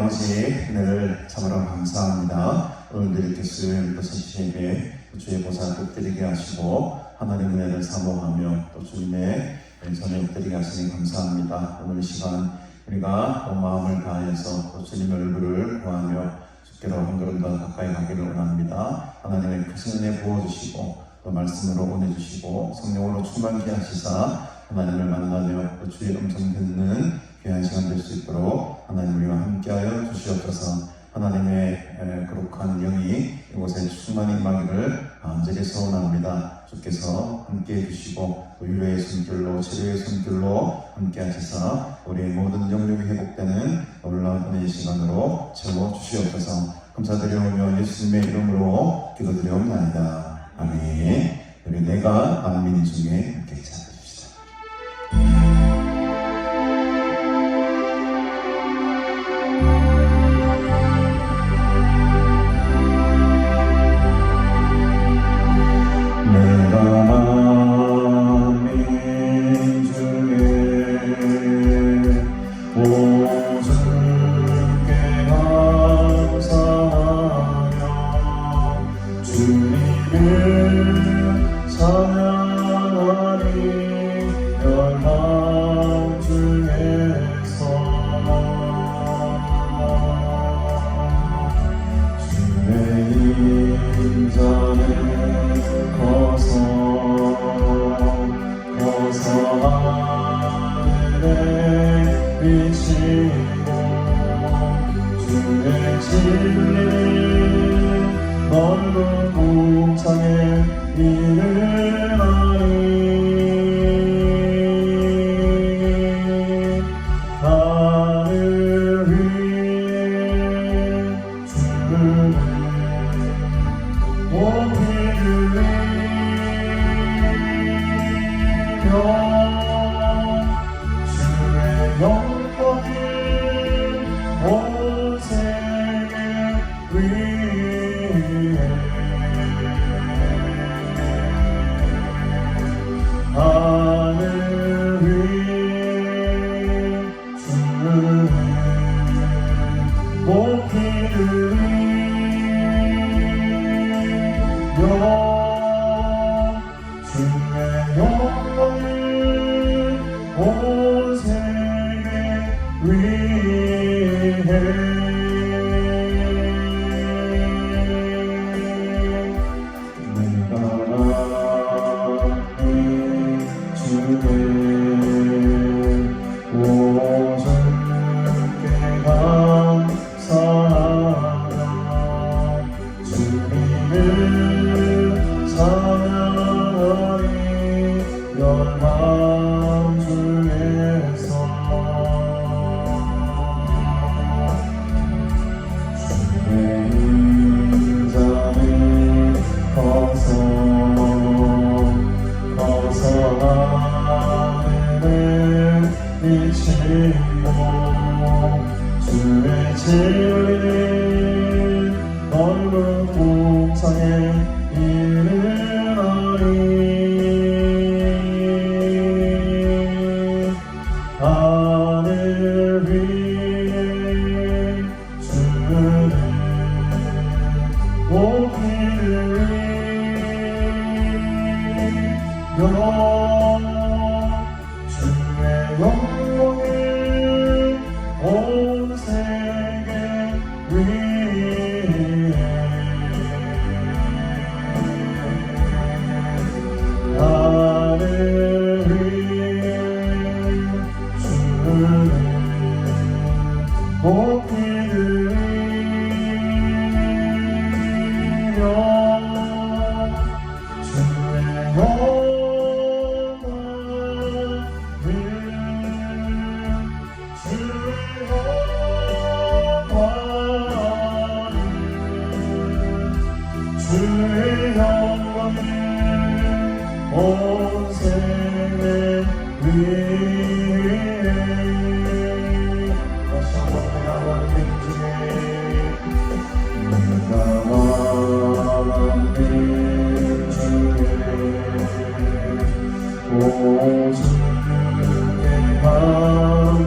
아버지, 늘 참으로 감사합니다. 오늘도 이렇게 수요일 또 선지예배 주의 보좌 꼭 드리게 하시고 하나님의 은혜를 사모하며 또 주님의 저녁 드리게 하시니 감사합니다. 오늘 이 시간 우리가 온 마음을 다해서 또 주님의 얼굴을 구하며 주께로 한 걸음 더 가까이 가기를 원합니다. 하나님의 크신 은혜 부어주시고 또 말씀으로 보내주시고 성령으로 충만케 하시사 하나님을 만나며 또 주의 음성 듣는 귀한 시간 될 수 있도록 하나님 우리와 함께하여 주시옵소서. 하나님의 거룩한 영이 이곳에 충만히 임하기를 간절히 소원합니다. 주께서 함께해 주시고 또 위로의 손길로 치료의 손길로 함께 하시사 우리의 모든 영역이 회복되는 놀라운 은혜의 시간으로 채워주시옵소서. 감사드리오며 예수님의 이름으로 기도드리옵나이다. 아멘. 우리 내가 만민 중에 함께 찾아주시다.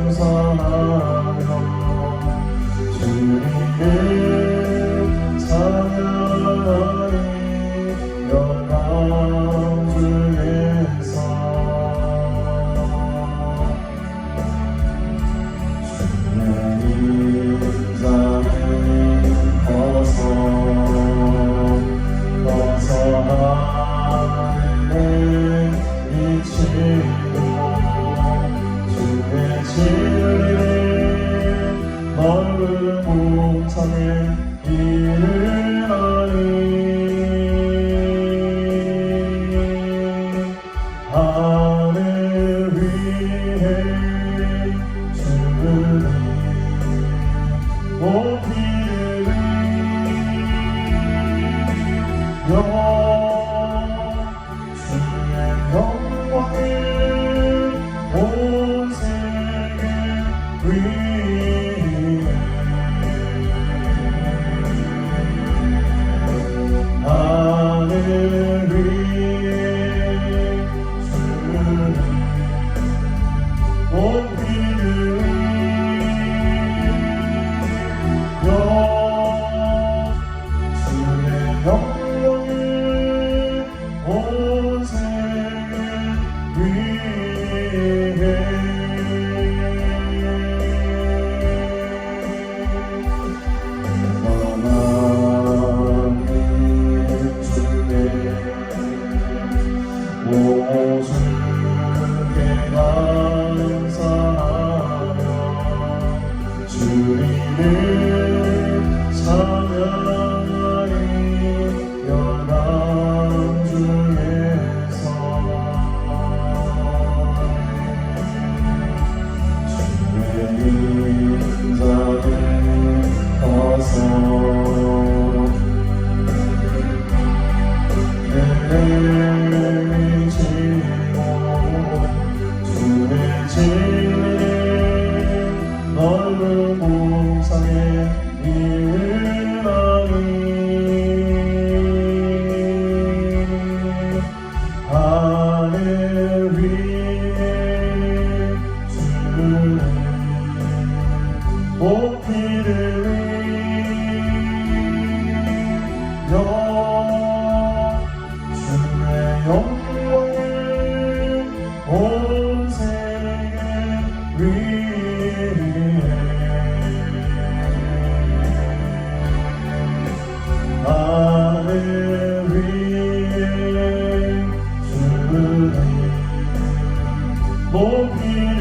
감사하며 찬양하리 영광 중에서 주의 인자를 벗어 하늘에 비치고 주의 진리를 넓은 공창에 이르나니 하늘 위에 주를 높이리 주의 영광을 온 세계 위에 하늘 위에 주를 높이리 주의 영광을 온 세계 위에 영원하게 주께 오주께 감사하며 주님을 찬양하리 영광 중에서 주의 인자를 벗어 내리치고 주의 진리를 넓은 공상에 이르나니 하늘 위에 주를 높이리 주의 영광을 온 세계 위에 하늘 위에 주를 높이리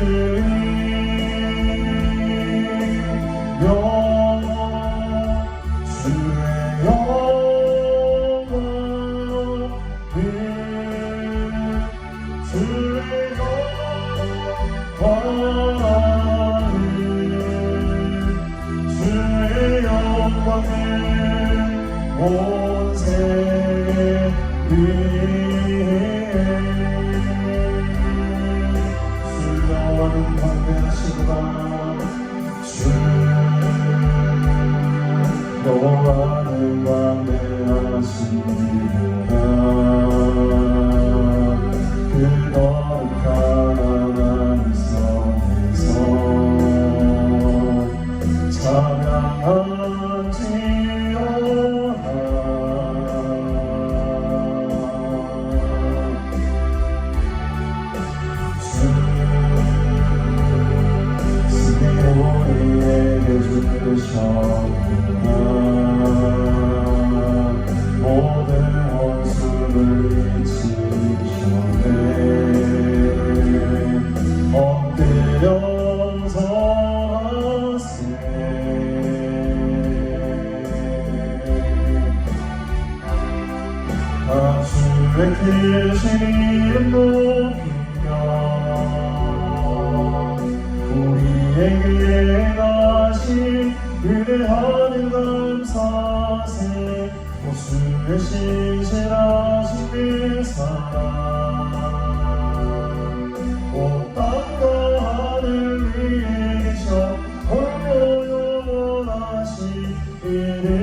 주의 영광을 주의 영광을 온 세계 위에 수려하는 광대하시구나 주 너와는 광대하시구나 그 거룩한 성에서 찬양하지어라 주님이 우리에게 주셨구나 모든 원수를 이치셨네 엎드려서 주의 크신 이름 높이며 우리에게 행하신 위대하는 감사세 오 주의 신실하신 그 사랑 온 땅과 하늘 위에 계셔 홀로 영원하신 이름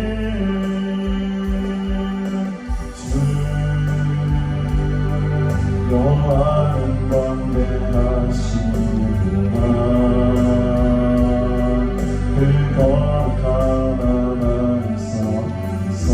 영원한 광대하시구나 그 거룩한 하나님 성에서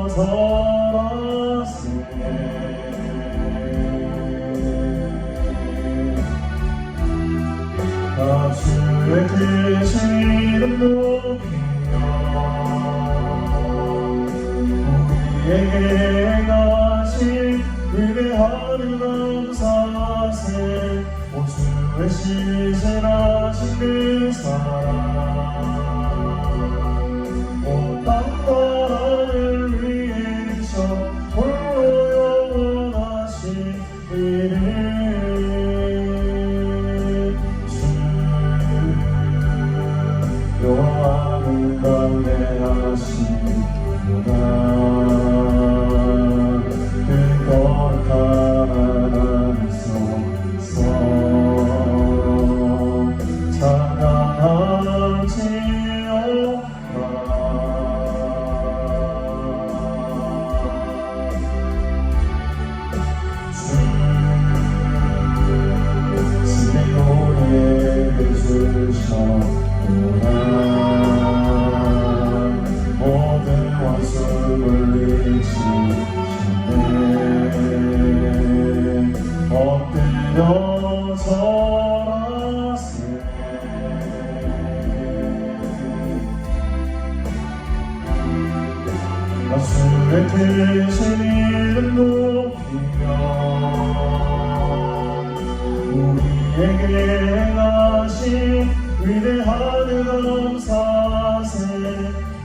전하세 다 주의 크신 이름 높이며 우리에게 행하신 위대한 감사세 오 주의 신실하신 그 사랑 온 땅과 하늘 위에서 홀로 영원하신 이름 여호와는 강대하시구나 그 거룩한 하나님 속에서 모든 원수 물리치셨네 엎드려 절하세 주의 크신 이름 높이며 우리에게 행하신 위대한 감사세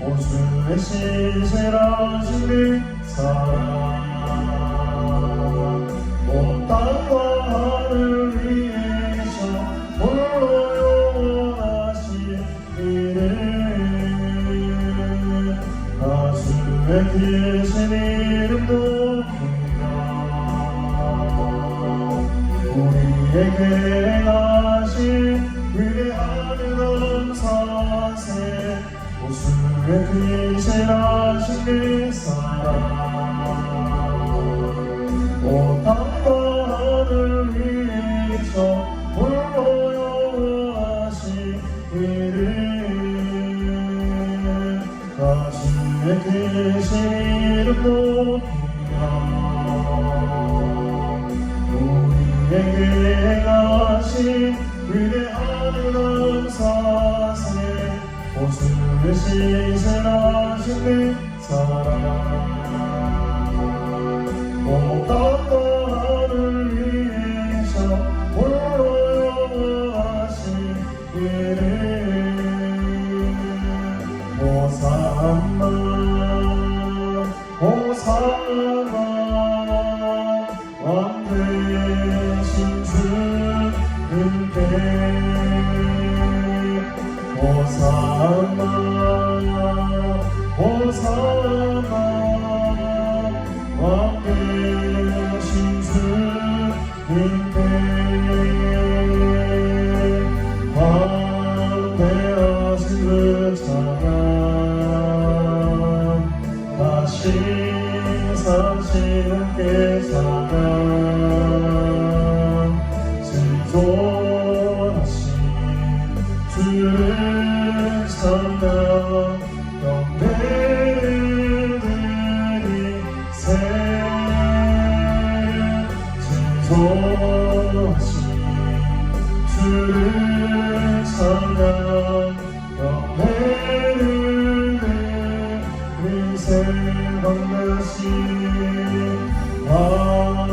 오 주의 신실하신 그 사랑 온 땅과 하늘 위에서 홀로 영원하신 이름 다 주의 크신 이름 높이며 우리에게 행하신 위대한 감사세 오 주의 크신하신 그 사랑 온 땅과 하늘 위에서 홀로 영원하신 이름 다 주의 크신 이름 높이며 우리에게 행하신 위대한 감사세 오 주의 신실하신 그 사랑 온 땅과 하늘 위에서 홀로 영원하신 이름 호산나 호산나 왕 되신 주님께 호산나 호산나 왕 되신 주님께 황대하신 그 찬양 다시 사신 함께 찬양 진존하신 주를 찬양 영광을 드리세 진존하신 주를 찬양 영광을 드리세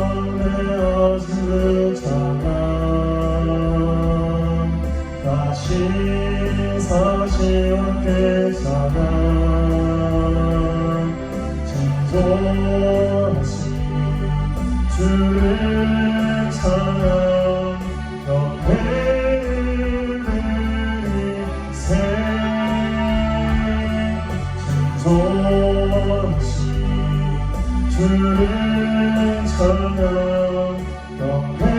왕대하신 그 찬양 다시 사시 함께 찬양 진존하신 주를 찬양 영광을 드리세 진존하신 주를 찬양 영광을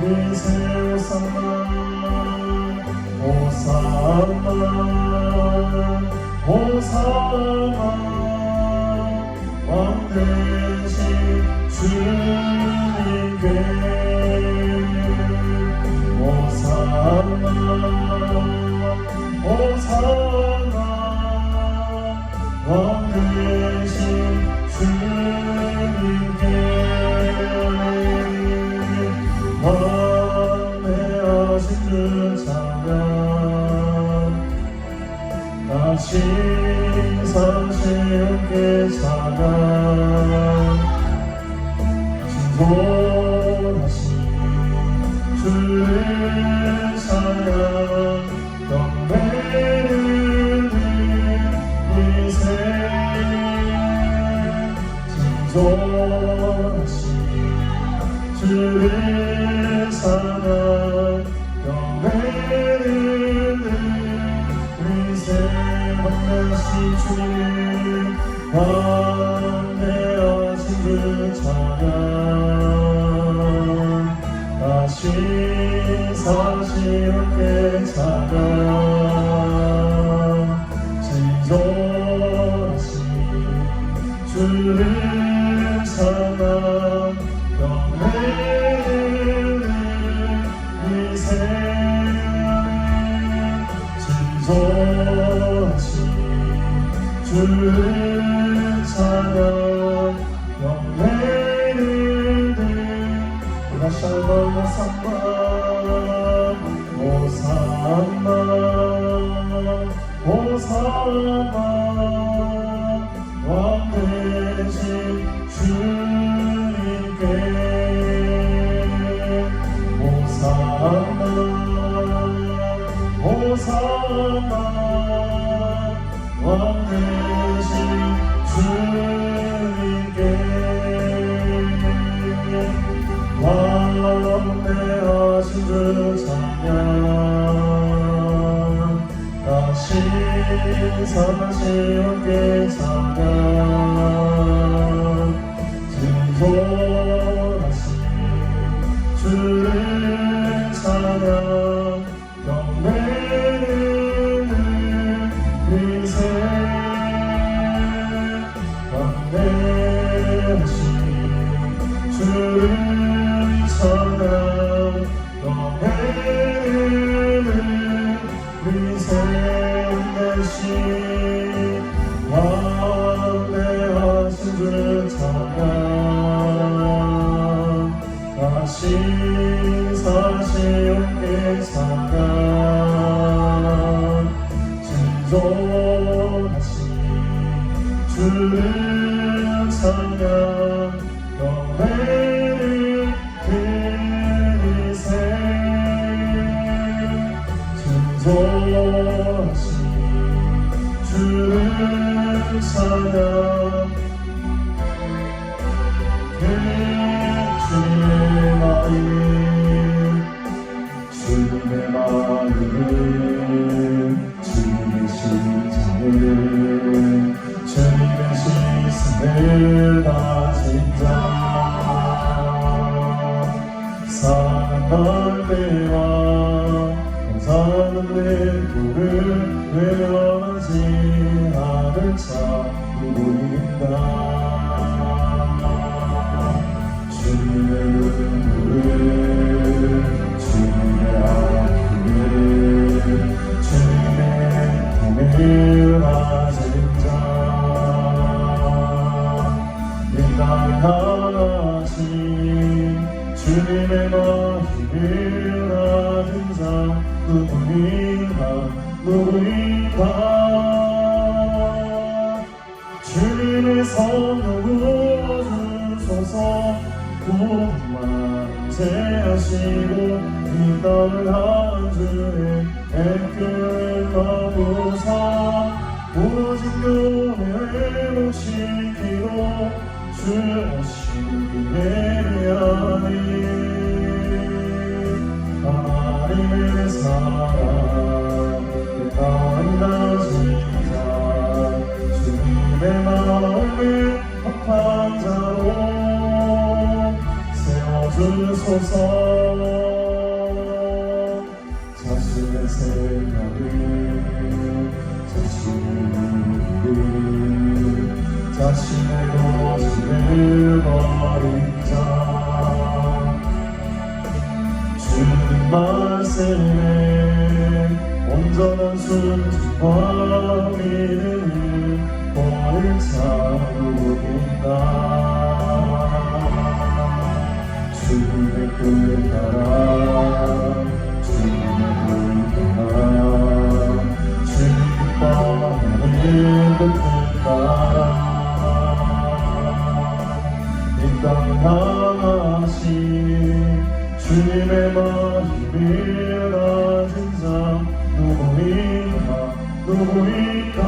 드리세 호산나 호산나 왕 되신 주님께 호산나 호산나 왕 되신 주님께 왕되어신 주 찬양 다시 사시오께 찬양 진솔하신 주를 찬양 영광을 위세 진솔하신 주를 찬양 영광을 위세 왕되신 주님 왕되어신 주 찬양 다시 사시오께 찬양 진솔하신 주를 찬양 영광을 위세 진솔하신 주를 찬양 영광을 다시 한번 호산나 호산나 호산나 왕 되신 주님께 호산나 호산나 왕 되신 주님께 왕되어신 주 찬양 다시 사시오께 찬양 진솔하신 주를 찬양 영광을 위세 왕되어신 주를 찬양 영광을 위세 왕되어신 주 찬양 다시 사시오께 찬양 진솔하신 주를 찬양 영광을 위세 진솔하신 주를 찬양 주님의 마음을 주님의 심장을 주님의 시선을 가진 자 사랑할 때와 감사하는 내 구를 외면하지 않을 자 누구인가 주님의 눈물을 주님의 아픔을 주님의 통을 가진 자 인간하신 주님의 마음을 가진 자 누구인가 주님의 성령 부어주소서 구원만 제하시고 이 땅을 한 주의 애교를 거두사 오직 교회를 회복시키고 주 오시기 예배하니 하나님의 사랑 만나시자 주님의 마음을 합한 자로 세워주소서 자신의 생각을 자신의 도시를 버린 자 주님 말씀에 온전한 순종과 믿음을 찾고있다. 주님의 뜻을 따라 주님의 뜻을 따라 주님 기뻐하는 뜻을 따라 이 땅 향하신 주님의 마음이 가진 자 누구인가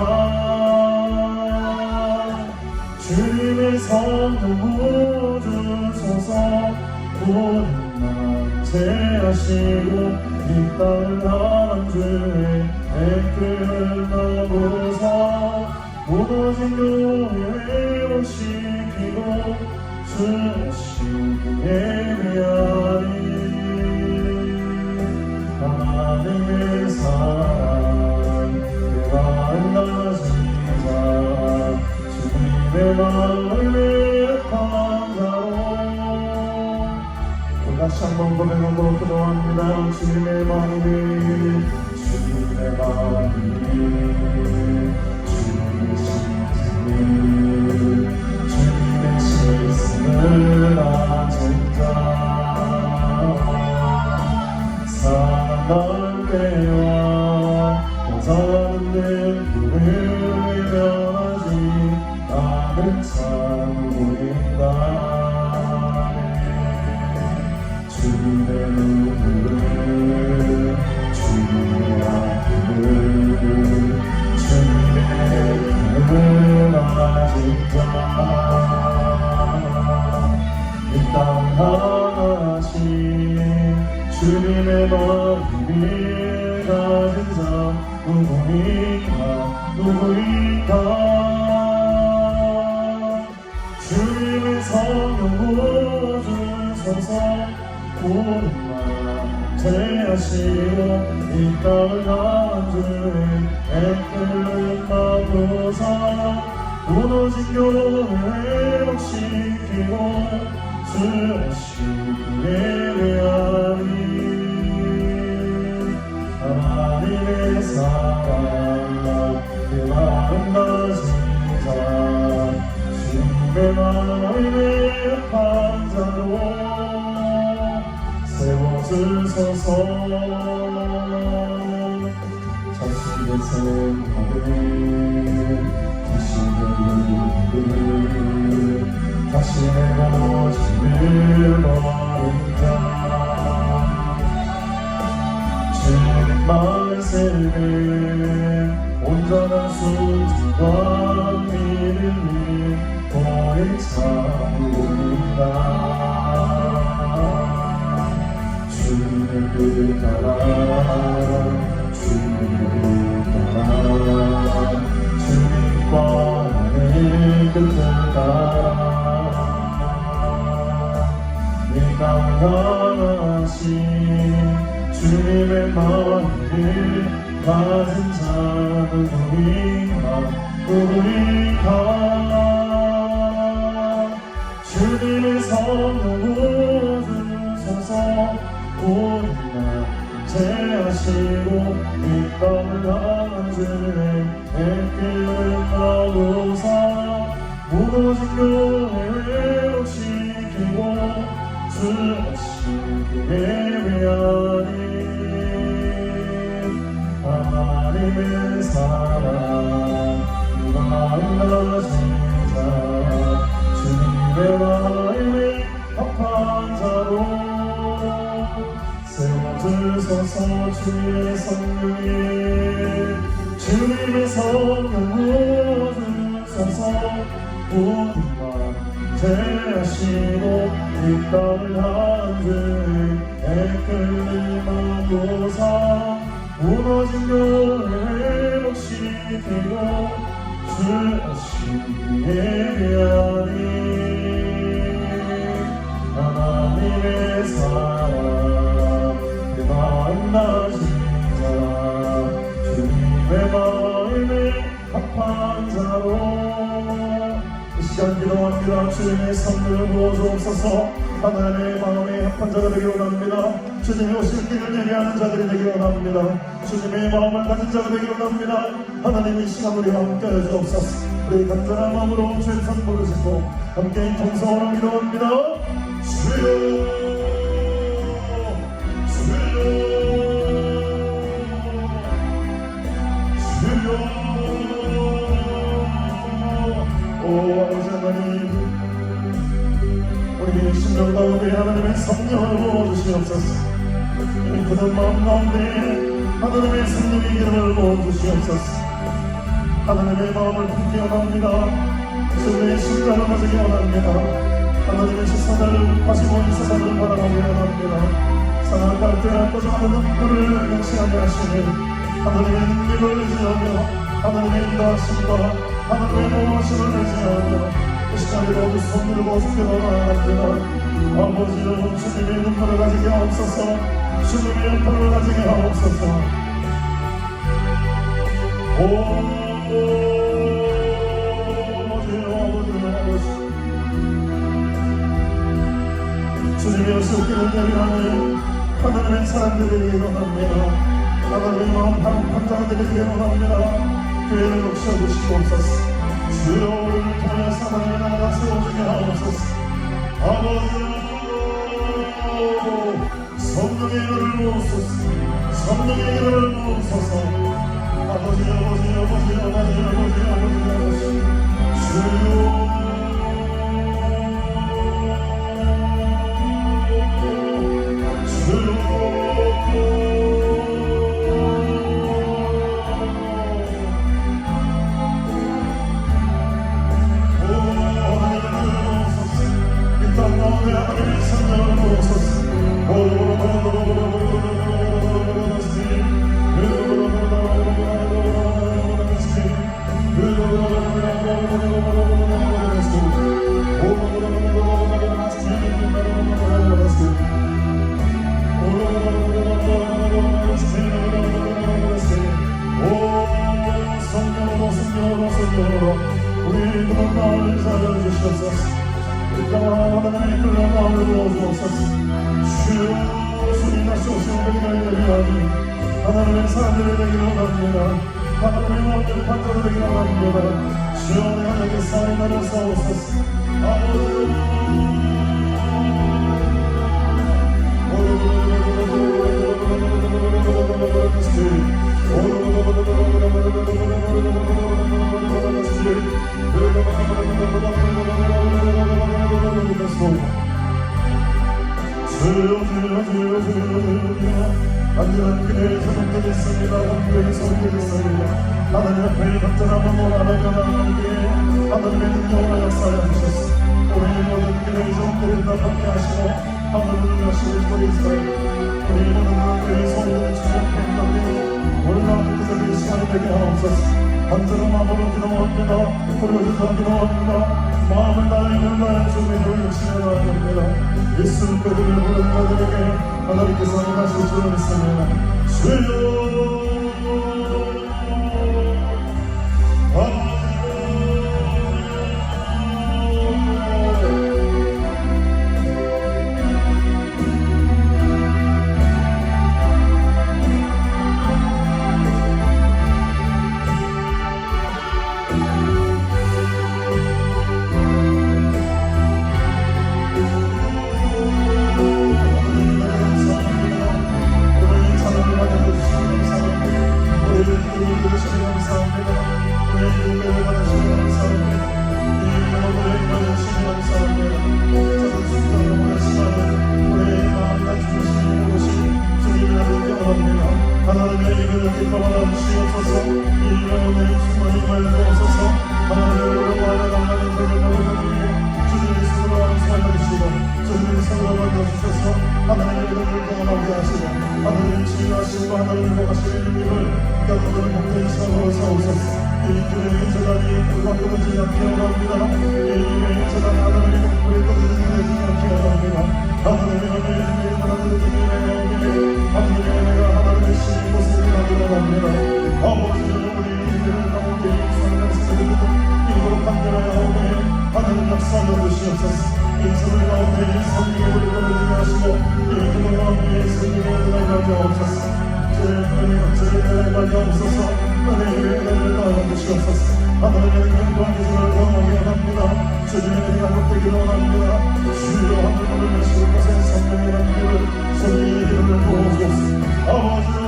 주님의 성령 부어주소서 모든 낭제하시고 이 땅을 향한 주의 애끓는 나무사 무너진 교회 회복시키고 주신 예배하리. 하나님의 사랑 마음 가지자 주님의 마음을 감사로 다시 한번 고백하고 기도합니다. 주님의 마음이 주님의 실승을 아직자 사랑한 때와 사는 불을 외면하지 나는 참고인다. 주님의 눈물을 주님의 아픔을 주님의 힘을 아직자 이 땅 하나씩 주님의 마음이 가진 자 누구인가 주님의 성령 부어주소서 모든 맘 제하시고 이 땅을 향한 주의 애끓는 마음으로서 무너진 교회 회복시키고 주신 예배하리. 하나님의 사랑 그 마음 가지자 주님의 마음에 판자로 세워주소서. 자신의 생각을 자신의 눈을 자신의 모습을 버린 자 주님 말씀에 온전한 순종과 믿음이 보인 참고인가 주님의 뜻을 따라 주님의 뜻을 따라 주님과 내 뜻을 따라 이 땅 향하신 주님의 마음을 가진 자 누구인가 주님의 성령 부어주소서 모든 날 제하시고 이 땅을 향한 주의 애끓는 마음으로서 무너진 교회 회복시키고 주신 예배하리. 하나님의 사랑 마음 가지자 주님의 마음에 합한 자로 세워주소서. 주의 성령이 주님의 성령 부어주소서 모든 맘 제하시고 이 땅을 향한 주의 애끓는 마음으로서 무너진 교회 회복시키고 주신 예배하리. 하나님의 사랑 그 마음 가진 자 주님의 마음에 합한 자로 이 시간 기도합니다. 주님의 성령을 부어주옵소서. 하나님의 마음에 합한 자가 되기 원합니다. 주님의 오실 길을 예배하는 자들이 되기 원합니다. 주님의 마음을 가진 자가 되기 원합니다. 하나님 이 시간 우리와 함께 하여 주옵소서. 우리 간절한 마음으로 주의 선 부르시고 함께 통성으로 기도합니다. 주여 아버지 하나님, 우리의 심령 가운데 하나님의 성령을 부어주시옵소서. 이 굳은 마음 가운데 하나님의 성령의 기름을 부어주시옵소서. 하나님의 마음을 품기 원합니다. 주님의 심장을 가지기 원합니다. 하나님의 시선을 가지고 이 세상을 바라보기 원합니다. 사랑할 때 아버지 눈물을 명심하게 하시니 하나님의 능력을 의지하며 하나님의 인도하심과 하나님의 도우심을 의지하며 이 시간에도 그 손을 모습게 원합니다. 아버지여 주님의 눈물을 가지게 하옵소서. 주님의 영광을 가지게 하옵소서. 아버지 주님의 오실 길을 예비하는 하나님의 사람들이 되기 원합니다. 하나님의 마음 한판 자들이 되기 원합니다. 교회를 높여주시옵소서. 주여 우리를 통해서 하나님의 나라가 세워지게 하옵소서. 아버지여 성령의 일을 부으소서. 성령의 일을 부으소서. 아버지 주여 우리 그런 마음을 살려주시옵소서. 우리 하나님의 그런 마음을 부어주옵소서. 주여 주님 다시 오시는 그날을 예배하니 하나님의 사람들이 되기를 원합니다. 하나님의 마음을 판단을 되기를 원합니다. 주여 내 하나님의 사랑을 나눠사옵소서. 안전한 그대의 소속되겠습니다. 원교의 소속되겠습니다. 하나님 앞에 간절함을 원하는 게 하나님의 능력으로 역사하여 주셨소. 우리 모든 그대의 소속들을 다 함께 하시고 하나님을 하시는 우리 이스라엘 우리 모든 그대의 소속들을 주님께 행하며 오늘날 그들의 시간이 되게 하옵소서. 간절한 마음으로 기도합니다. 부르짖어 기도합니다. 마음을 다해 눈을 주님을 열심히 나아갑니다. 예수 그들을 부르는 자들에게 하나님께서 임하실 줄 믿습니다. 주여 하나님의 이름을 경험하게 하시고 하나님의 치유하시고 하나님의 복하시는 능력을 여러분의 목표의 시간으로 사오소서. 이 교회의 재단이 불과 끊어지지 않게 원합니다. 이 교회의 재단이 하나님의 불이 끊어지지 않게 원합니다. 하나님의 은혜의 하나님의 은혜의 하나님의 은혜가 하나님의 신의 모습을 하기 원합니다. 아버지는 우리 교회 가운데 성령 세대들도 이으로 간절하여 오매 하나님 역사하여 주시옵소서. 인생을 가운데 성령의 불을 떨어지게 하시고 이 기도 가운데 성령의 은혜를 가져옵소서. 주의 은혜를 가져옵소서. 은혜의 은혜를 가져주시옵소서. 하나님의 영광의 주를 경험하게 합니다. 주님의 은혜가 높되기를 원합니다. 주여 하늘을 내시고 곳에 성령의 은혜를 성령의 이름을 부어주옵소서. 아버지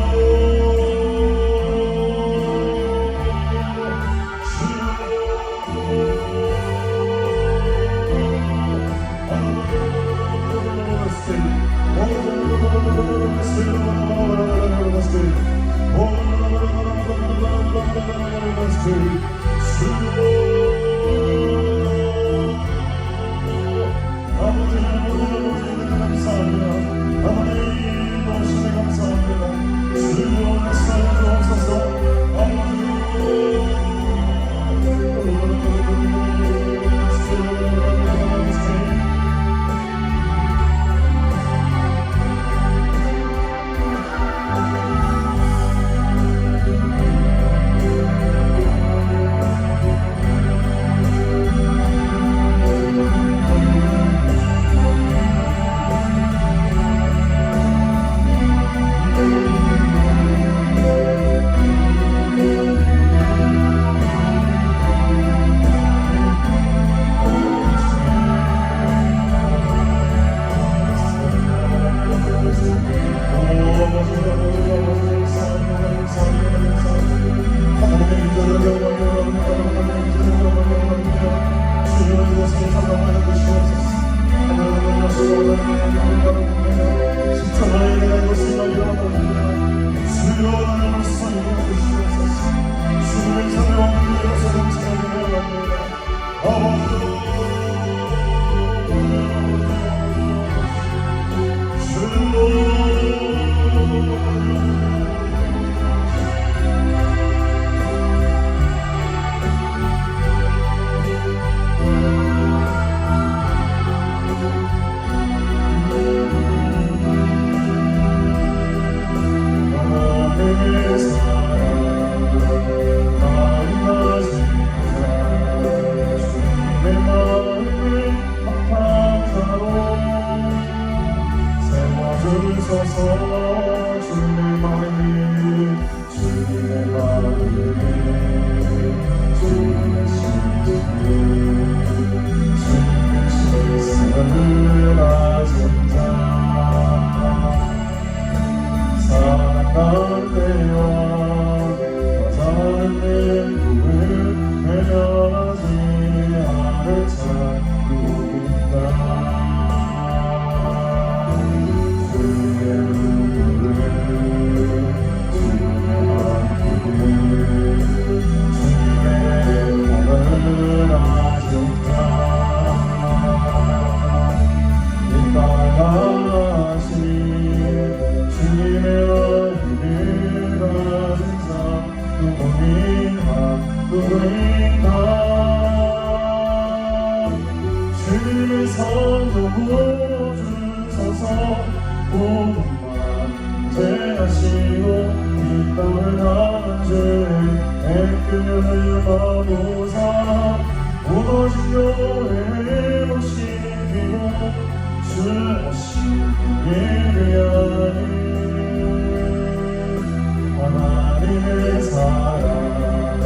하나님의 사랑을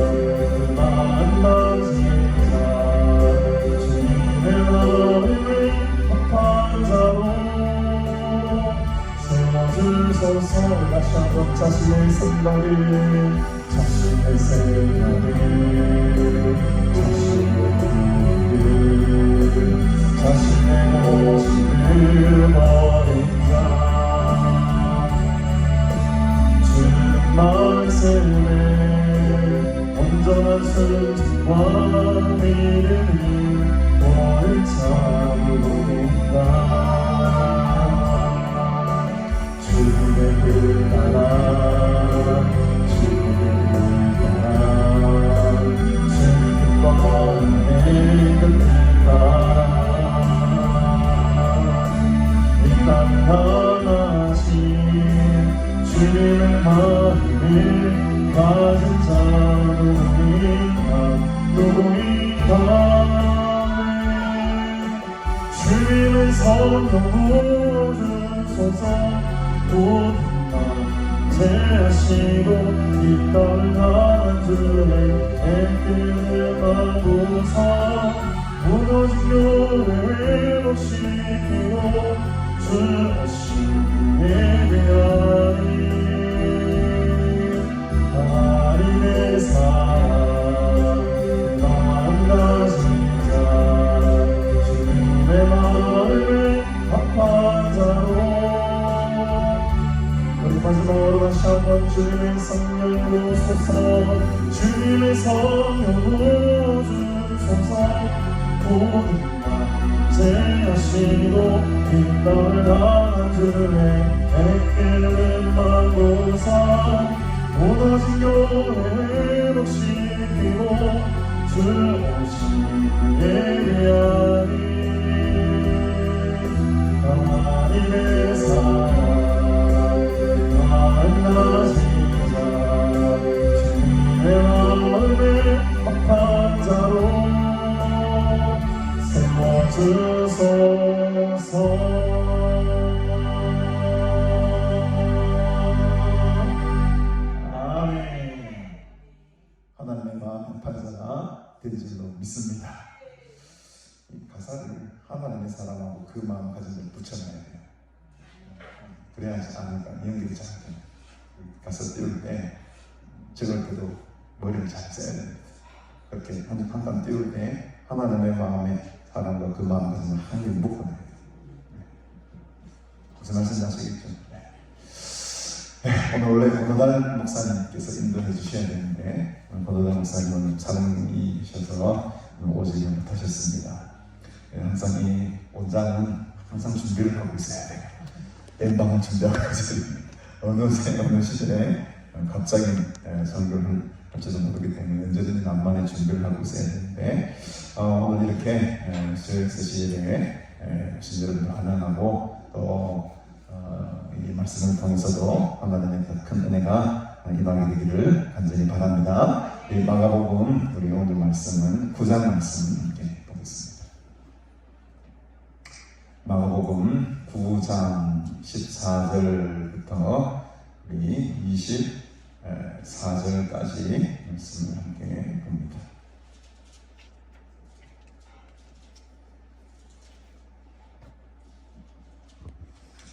만난 세상 주님의 마음을 합한 자로 세워주소서. 다시 한번 자신의 생각을 자신의 모습을 버린 자 주는 말씀에 온전한 순종과 믿음이 너를 찾는다. 주의 그 나라 주의 그 나라 주님의 성령 부으소서. 모든 맘 제하시고 이 땅을 향한 주의 애길을 마고서 무너진 교회 회복시키고 주 오신 예배하리. 하나님의 사랑 마음 가진 자 주님의 마음을 합한 자로. 우리 마지막으로 다시 한번 주님의 성령 부으소서. 주님의 성령 부으소서. 모든 맘 제하시고 이 땅을 향한 주의 애길을 마고서 무너진 교회 회복시키고 주 오신 예배하리. 하나님의 사랑 만나신 자 주님의 마음에 합한 자로 세워주소서. 하나님의 마음 판사가 된 줄로 믿습니다. 이 가사를 하나님의 사랑하고 그 마음 가진 걸 붙여놔야 돼요. 그래야지 않을까 연결이 잘 돼요. 가사 띄울 때 적을 때도 머리를 잘 써야 됩니다. 그렇게 한칸 띄울 때 하나님의 마음의 사랑과 그 마음 가진 걸 한결 묶어놔야 돼요. 무슨 말씀인지 아시겠죠? 오늘 원래 권호달 목사님께서 인도해 주셔야 되는데 권호달 목사님은 촬영이셔서 오지 못하셨습니다. 항상 이 원장은 항상 준비를 하고 있어야 돼요. 엠방을 준비하고 있어야 됩니다. 어느 시절에 갑자기 설교를 할지도 모르기 때문에 언제든지 만반의 준비를 하고 있어야 되는데 오늘 이렇게 수요일 세시에 오신 여러분을 환영하고 또 이 말씀을 통해서도 하나님의 더 큰 은혜가 임하게 되기를 간절히 바랍니다. 이 마가복음 우리 오늘 말씀은 9장 말씀 함께 보겠습니다. 마가복음 9장 14절부터 우리 24절까지 말씀을 함께 봅니다.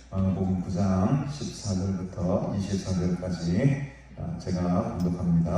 마가복음 9장 14절부터 24절까지 제가 봉독합니다.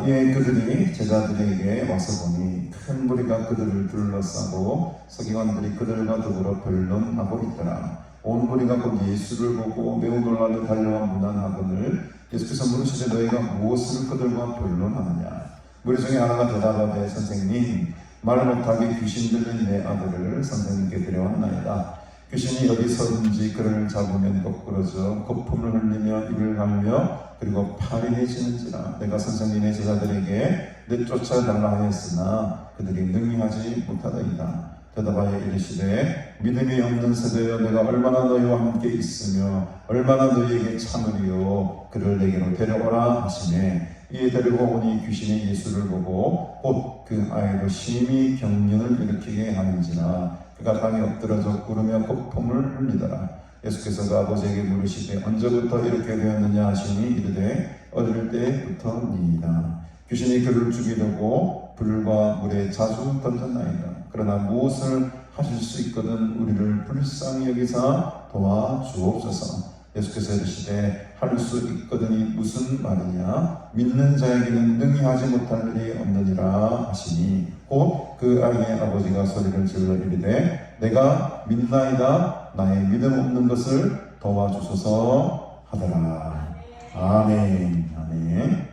이에 그들이 제자들에게 와서 보니 큰 무리가 그들을 둘러싸고 서기관들이 그들과 더불어 변론하고 있더라. 온 무리가 곧 예수를 보고 매우 놀라며 달려와 문안하거늘 예수께서 물으시되 너희가 무엇을 그들과 변론하느냐. 무리 중에 하나가 대답하되 선생님 말 못하게 귀신 들린 내 아들을 선생님께 데려왔나이다. 귀신이 어디서든지 그를 잡으면 거꾸러져 거품을 흘리며 입을 갈며 그리고 팔이 내지는지라. 내가 선생님의 제자들에게 내쫓아달라 하였으나 그들이 능히하지 못하더이다. 대답하여 이르시되 믿음이 없는 세대여 내가 얼마나 너희와 함께 있으며 얼마나 너희에게 참으리요. 그를 내게로 데려오라 하시매 이에 데리고 오니 귀신이 예수를 보고 곧 그 아이로 심히 경련을 일으키게 하는지라. 그가 땅에 엎드러져 구르며 거품을 흘리더라. 예수께서 그 아버지에게 물으시되 언제부터 이렇게 되었느냐 하시니 이르되 어릴 때부터니이다. 귀신이 그를 죽이려고 불과 물에 자주 던졌나이다. 그러나 무엇을 하실 수 있거든 우리를 불쌍히 여기사 도와주옵소서. 예수께서 이르시되 할 수 있거든이 무슨 말이냐. 믿는 자에게는 능히 하지 못할 일이 없느니라 하시니 곧 그 아이의 아버지가 소리를 질러 이르되 내가 믿나이다. 나의 믿음 없는 것을 도와주소서 하더라. 아멘. 아멘.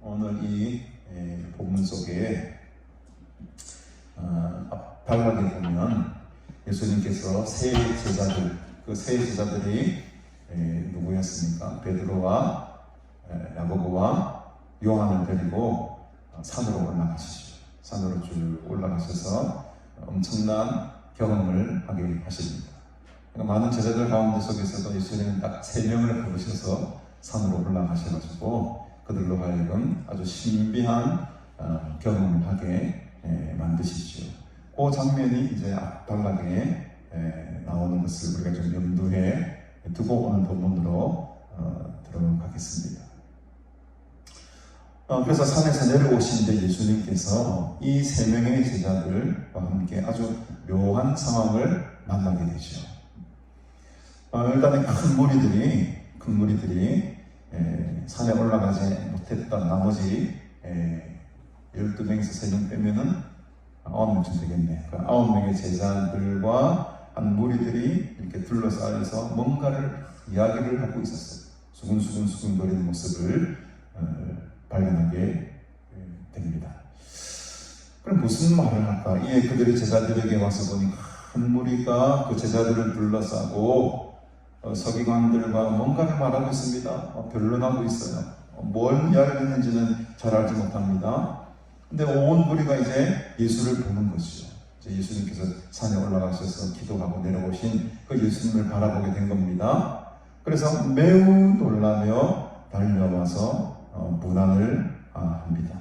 오늘 이 본문 속에 앞발락에 보면 예수님께서 세 제자들, 그 세 제자들이 누구였습니까? 베드로와 야고보와 요한을 데리고 산으로 올라가시죠. 산으로 쭉 올라가셔서 엄청난 경험을 하게 하십니다. 그러니까 많은 제자들 가운데 속에서도 예수님은 딱 3명을 부르셔서 산으로 올라가셔가지고 그들로 하여금 아주 신비한 경험을 하게 만드시죠. 그 장면이 이제 앞단락에 나오는 것을 우리가 좀 염두에 두고 오늘 본문으로 들어가겠습니다. 그래서 산에서 내려오신 예수님께서 이 세 명의 제자들과 함께 아주 묘한 상황을 만나게 되죠. 일단은 큰 무리들이 산에 올라가지 못했던 나머지 12명에서 3명 빼면은 9명쯤 되겠네. 그 9명의 제자들과 한 무리들이 이렇게 둘러싸여서 뭔가를 이야기를 하고 있었어요. 수근수근 거리는 모습을 발견하게 됩니다. 그럼 무슨 말을 할까? 이에 그들의 제자들에게 와서 보니 큰 무리가 그 제자들을 둘러싸고 서기관들과 뭔가를 말하고 있습니다. 변론하고 있어요. 뭘 이야기했는지는 잘 알지 못합니다. 근데 온 무리가 이제 예수를 보는 것이죠. 이제 예수님께서 산에 올라가셔서 기도하고 내려오신 그 예수님을 바라보게 된 겁니다. 그래서 매우 놀라며 달려와서 문안을 합니다.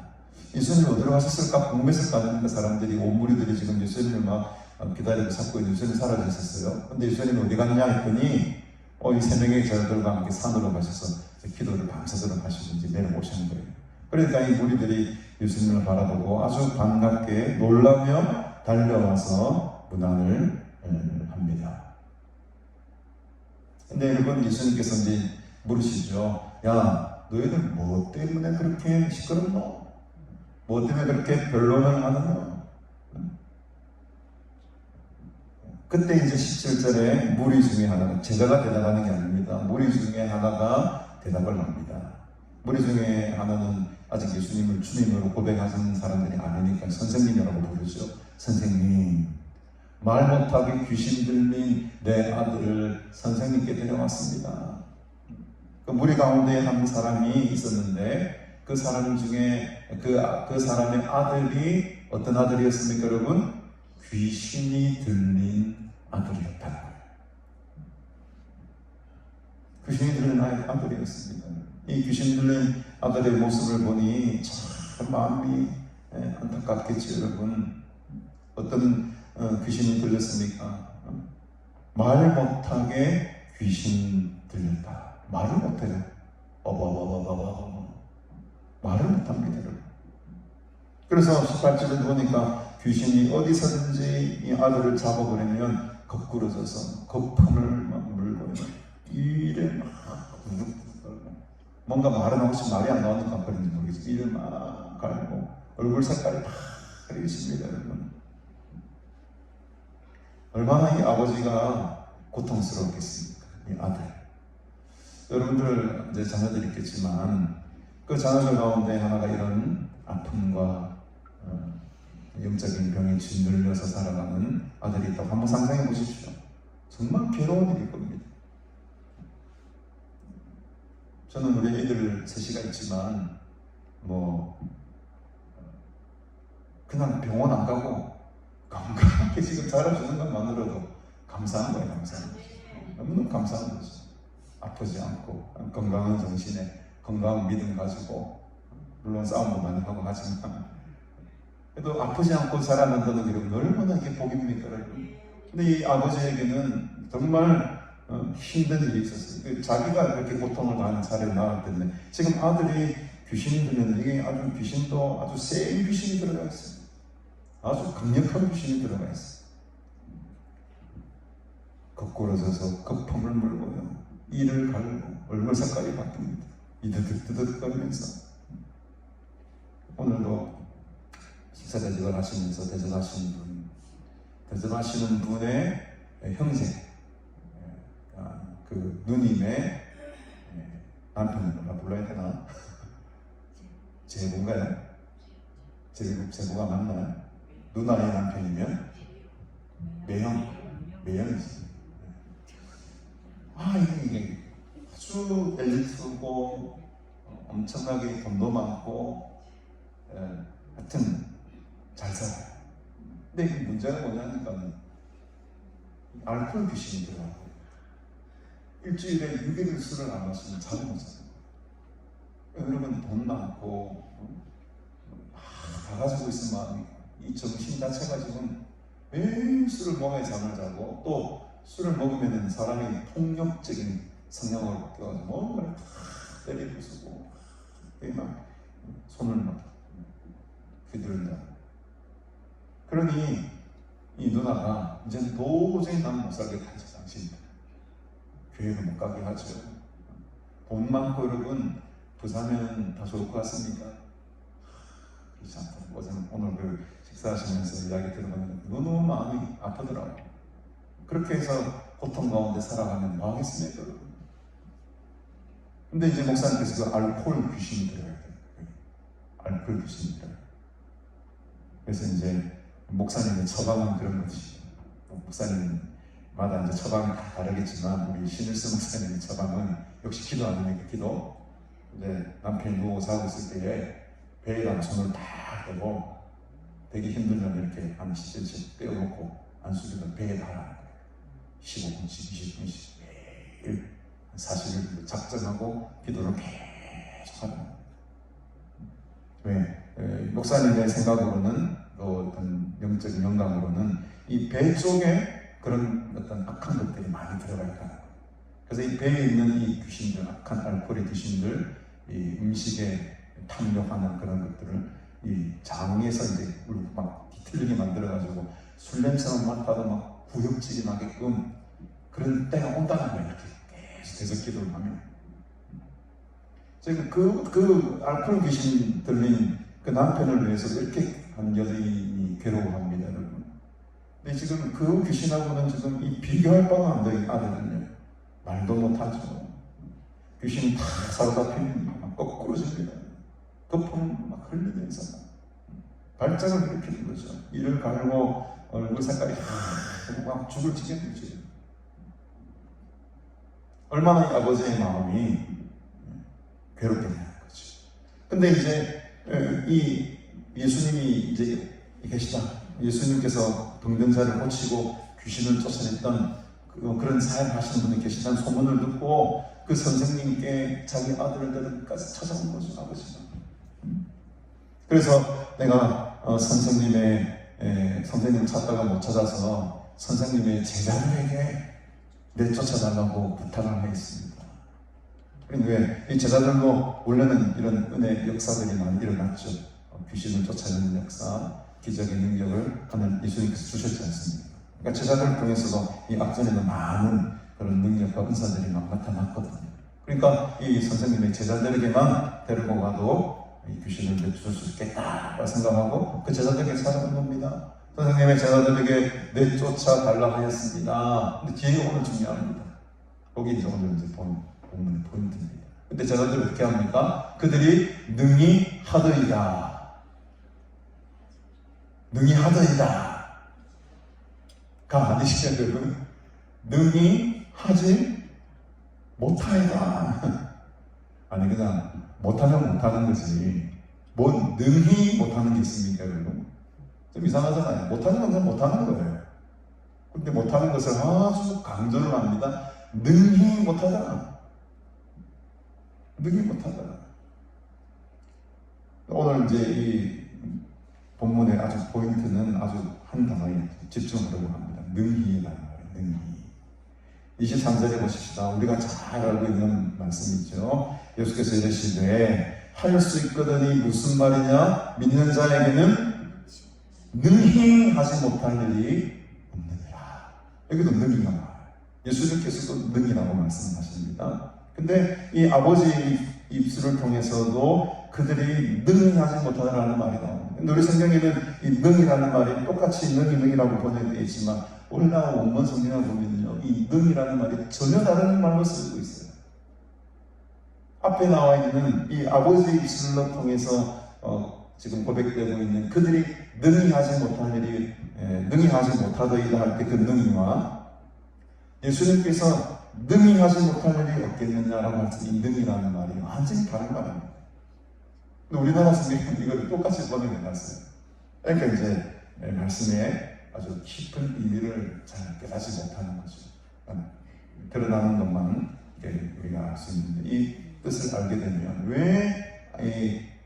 예수님이 어디로 가셨을까 궁금했을까 하니까 사람들이 온 무리들이 지금 예수님을 막 기다리고 찾고 있는 예수님이 사라졌었어요. 근데 예수님이 어디 갔냐 했더니 이 세 명의 제자들과 함께 산으로 가셔서 기도를 밤새도록 하시고 이제 내려오시는 거예요. 그러니까 이 무리들이 예수님을 바라보고 아주 반갑게 놀라며 달려와서 문안을 합니다. 근데 여러분, 예수님께서 이제 물으시죠. 야, 너희들 뭐 때문에 그렇게 시끄럽노? 뭐 때문에 그렇게 변론을 하느냐? 그때 이제 17절에 무리 중에 하나가, 제자가 대답하는 게 아닙니다. 무리 중에 하나가 대답을 합니다. 무리 중에 하나는 아직 예수님을 주님으로 고백하는 사람들이 아니니까 선생님이라고 부르죠. 선생님, 말 못하게 귀신 들린 내 아들을 선생님께 데려왔습니다. 그 무리 가운데 한 사람이 있었는데 그 사람 중에 그 사람의 아들이 어떤 아들이었습니까, 여러분? 귀신이 들린 아들이었다는 거예요. 귀신이 들린 아들이었습니다. 이 귀신 들린 아들의 모습을 보니 참 마음이 안타깝겠죠, 여러분. 어떤 귀신이 들렸습니까? 말 못하게 귀신 들렸다. 말을 못해요. 말을 못합니다, 여러분. 그래서 18절에 보니까 귀신이 어디서든지 이 아들을 잡아버리면 거꾸러져서 거품을 막 물고 이래 막 뭔가 말은 혹시 말이 안 나오니까 그런지 모르겠지만 이를 막 갈고 얼굴 색깔이 파래졌습니다, 여러분. 얼마나 이 아버지가 고통스러웠겠습니까, 이 아들. 여러분들 이제 자녀들이 있겠지만 그 자녀들 가운데 하나가 이런 아픔과 영적인 병에 짓눌려서 살아가는 아들이 있다고 한번 상상해 보십시오. 정말 괴로운 일일 겁니다. 저는 우리 애들 셋이가 있지만 그냥 병원 안 가고 건강하게 지금 자라주는 것만으로도 감사한 거예요. 감사한 거죠. 너무너무 감사한 거죠. 아프지 않고 건강한 정신에 건강한 믿음 가지고, 물론 싸움도 많이 하고 하지만 그래도 아프지 않고 자라난다는 게 얼마나 이게 복입니까, 여러분. 근데 이 아버지에게는 정말 힘든 일이 있었어요. 자기가 그렇게 고통을 당하는 사례를 나왔는데 지금 아들이 귀신이 들면 이게 아주 귀신도 아주 센 귀신이 들어가 있어요. 아주 강력한 귀신이 들어가 있어요. 거꾸러져서 거품을 물고요, 이를 갈고 얼굴 색깔이 바뀝니다. 이드득드득거리면서. 오늘도 식사 대접을 하시면서 대접하시는 분의 형제, 그 누님의 남편을 불러야 되나? 제부인가요? 제부가 맞나요? 누나의 남편이면 매형이지. 이게 아주 엘리트고 엄청나게 돈도 많고 하여튼 잘 살아요. 근데 이 문제가 뭐냐니까 알코올 귀신이 들어가고 일주일에 6일 술을 안 마시면 잠을 못 자요. 여러분 돈 많고 다 가지고 있으면 이 정신 자체가 지금 매일 술을 먹어야 잠을 자고 또 술을 먹으면 사람이 폭력적인 성향으로 바뀌어가지고 뭔가를 다 때려 부수고 막 손을 막 휘두른다. 그러니 이 누나가 이제 도저히 난 못 살겠다 해서 당신 교회를 못 가게 하죠. 돈 많고 여러분 부자면 다 좋을 것 같습니까? 그렇지 않다. 오늘 그 식사하시면서 이야기 들어보면 너무 마음이 아프더라고요. 그렇게 해서 고통 가운데 살아가면 뭐 하겠습니까? 근데 이제 목사님께서 그 알코올 귀신이 들어가야 돼요. 알코올 귀신이 들어가요. 그래서 이제 목사님의 처방은 그런 것이죠. 목사님마다 이제 처방이 다 다르겠지만 우리 신일수 목사님의 처방은 역시 기도 아닙니까? 기도. 이제 남편이 누워 자고 있을 때에 배에다 손을 딱 대고 되게 힘들면 이렇게 한 10cm 떼어놓고 안수기도 배에 달아는 거예요. 15분씩 20분씩 매일 40일 작정하고 기도를 계속 하는 거예요. 왜? 목사님의 생각으로는 또 어떤 영적인 영감으로는 이 배 쪽에 그런 어떤 악한 것들이 많이 들어가 있다는 거예요. 그래서 이 배에 있는 이 귀신들, 악한 알코올의 귀신들, 이 음식에 탐욕하는 그런 것들을 이 장에서 이제 막 뒤틀리게 만들어가지고 술 냄새만 맡아도 막 구역질이 나게끔 그런 때가 온다는 거예요. 이렇게 계속 기도를 하면. 제가 그 알코올 귀신 들린 그 남편을 위해서 이렇게 한 여인이 괴로워합니다, 여러분. 근데 지금 그 귀신하고는 지금 이 비교할 바가 안 돼요, 아들은요. 말도 못하죠. 귀신이 다 사로잡히면 막 거꾸로 집니다. 거품 막 흘리면서 발작을 일으키는 거죠. 이를 갈고 얼굴 색깔이 막 죽을 지경이죠. 얼마나 이 아버지의 마음이 괴롭겠냐는 거죠. 근데 이제 이 예수님이 이제 계시다. 예수님께서 병든자를 고치고 귀신을 쫓아냈던 그런 사역을 하시는 분이 계시다는 소문을 듣고 그 선생님께 자기 아들들까지 찾아온 거죠, 아버지가. 그래서 내가 선생님 찾다가 못 찾아서 선생님의 제자들에게 내쫓아달라고 부탁을 하겠습니다. 그런데 이 제자들도 원래는 이런 은혜 역사들이 많이 일어났죠. 귀신을 쫓아내는 역사, 기적의 능력을 하는 예수님께서 주셨지 않습니까? 그러니까 제자들을 통해서도 이 앞전에는 많은 그런 능력과 은사들이 막 나타났거든요. 그러니까 이 선생님의 제자들에게만 데리고 가도 이 귀신을 내쫓을 수 있겠다고 생각하고 그 제자들에게 찾아온 겁니다. 선생님의 제자들에게 내쫓아 달라 하였습니다. 근데 뒤에 오늘 중요합니다. 거기 이제 오늘 이제 본문의 포인트입니다. 근데 제자들이 어떻게 합니까? 그들이 능히 하더이다. 능히 하더이다. 가 아니시죠, 여러분? 능히 하지 못하이다. 아니, 그냥 못하면 못하는 거지. 뭔 능히 못하는 게 있습니까, 여러분? 좀 이상하잖아요. 못하는 건 그냥 못하는 거예요. 근데 못하는 것을 아주 강조를 합니다. 능히 못하다. 능히 못하다. 오늘 이제 이 본문의 아주 포인트는 아주 한 단어에 집중하려고 합니다. 능히라는 말이에요. 능히. 23절에 보십시다. 우리가 잘 알고 있는 말씀이죠. 예수께서 이르시되 할 수 있거든이 무슨 말이냐? 믿는 자에게는 능히 하지 못할 일이 없느니라. 여기도 능히가 나와요. 예수님께서도 능히라고 말씀하십니다. 근데 이 아버지의 입술을 통해서도 그들이 능히 하지 못하다라는 말이 나옵니다. 근데 우리 성경에는 이 능이라는 말이 똑같이 능이라고 번역되어 있지만 오늘날 원문 성경을 보면요, 이 능이라는 말이 전혀 다른 말로 쓰고 있어요. 앞에 나와 있는 이 아버지의 입술을 통해서 지금 고백되고 있는 그들이 능히 하지 못할 일이 능히 하지 못하더이다 할 때 그 능히와 예수님께서 능히 하지 못할 일이 없겠느냐라고 할 때 이 능이라는 말이 완전히 다른 말입니다. 근데 우리나라 성경은 이걸 똑같이 번역해놨어요. 그러니까 이제 말씀에 아주 깊은 의미를 잘 깨닫지 못하는 거죠. 드러나는 것만 우리가 알 수 있는데 이 뜻을 알게 되면 왜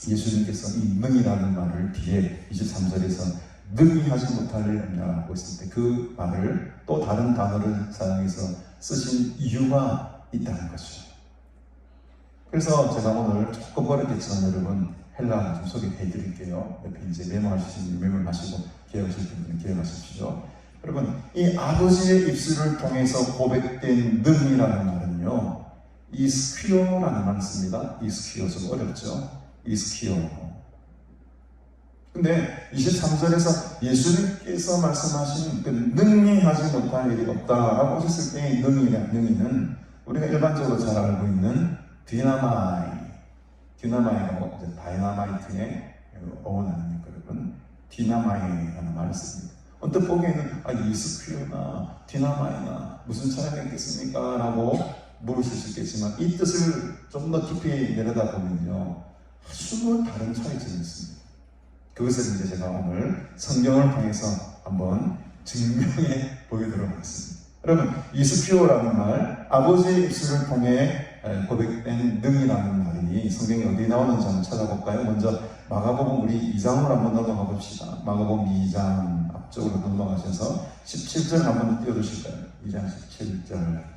예수님께서 이 능이라는 말을 뒤에 23절에서 능히 하지 못할 일 없냐고 했을 때 그 말을 또 다른 단어를 사용해서 쓰신 이유가 있다는 거죠. 그래서 제가 오늘 조금 어렵겠지만 여러분 헬라어 좀 소개해 드릴게요. 옆에 이제 메모하시는 분들 메모하시고 기억하실 분들은 기억하십시오. 여러분 이 아버지의 입술을 통해서 고백된 능이라는 말은요, 이스퀴오라는 말을 씁니다. 이스퀴오 좀 어렵죠? 이스퀴오. 근데 23절에서 예수님께서 말씀하신 그 능히 하지 못할 일이 없다라고 하셨을 때의 능이는 우리가 일반적으로 잘 알고 있는 디나마이가 이제 다이나마이트의 어원 아닙니까 여러분? 디나마이라는 말을 씁니다. 언뜻 보기에는 이스퀴오나 디나마이나 무슨 차이가 있겠습니까? 라고 물으실 수 있겠지만 이 뜻을 좀 더 깊이 내려다보면요, 아주 다른 차이점이 있습니다. 그것을 이제 제가 오늘 성경을 통해서 한번 증명해 보이도록 하겠습니다. 여러분, 이스퀴오라는 말, 아버지의 입술을 통해 고백된 능이라는 말이 성경에 어디 나오는지 한번 찾아볼까요? 먼저 마가복음 우리 2장으로 한번 넘어가 봅시다. 마가복음 2장 앞쪽으로 넘어가셔서 17절 한번 띄워주실까요? 2장 17절.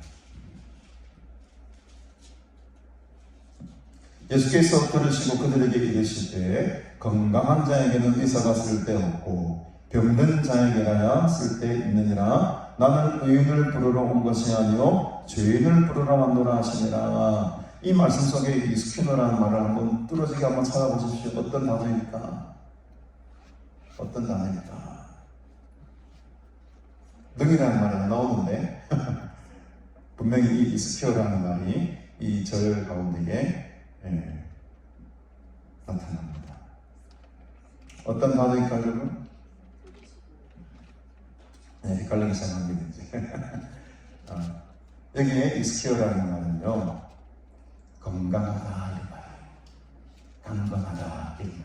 예수께서 들으시고 그들에게 이르실 때 건강한 자에게는 의사가 쓸데없고 병든 자에게라야 쓸데있느니라. 나는 의인을 부르러 온 것이 아니요 죄인을 부르러 왔노라 하시니라. 이 말씀 속에 이스퀴노라는 말을 한번 뚫어지게 한번 찾아보십시오. 어떤 단어입니까? 어떤 단어입니까? 능이라는 말이 나오는데 분명히 이 이스퀴오라는 말이 이 절 가운데에 나타납니다. 어떤 단어일까요, 여러분? 헷갈리기 시작합니다, 이제. 여기에 이스퀴오라는 말은요, 건강하다, 이 말이에요. 강건하다, 이 말이에요.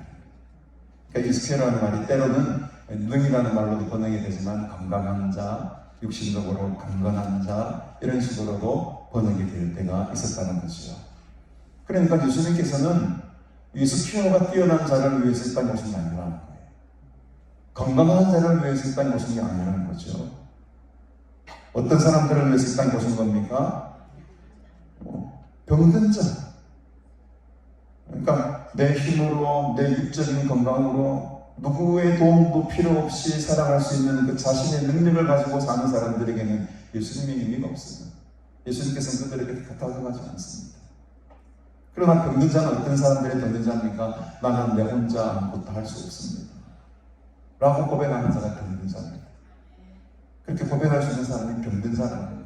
그러니까 이스퀴오라는 말이 때로는 능이라는 말로도 번역이 되지만, 건강한 자, 육신적으로 강건한 자, 이런 식으로도 번역이 될 때가 있었다는 것이죠. 그러니까 예수님께서는 이스퀴오가 뛰어난 자를 위해서 했다는 것이 아니라는 거예요. 건강한 자를 위해서 했다는 것이 아니라는 거죠. 어떤 사람들을 위해서 했다는 것인 겁니까? 병든 자. 그러니까 내 힘으로, 내 육적인 건강으로 누구의 도움도 필요 없이 살아갈 수 있는 그 자신의 능력을 가지고 사는 사람들에게는 예수님의 의미가 없습니다. 예수님께서는 그들에게 가타하지 않습니다. 그러나 병든 자는 어떤 사람들의 병든 자입니까? 나는 내 혼자 아무것도 할 수 없습니다 라고 고백하는 자가 병든 자입니다. 그렇게 고백할 수 있는 사람이 병든 자라는 거예요.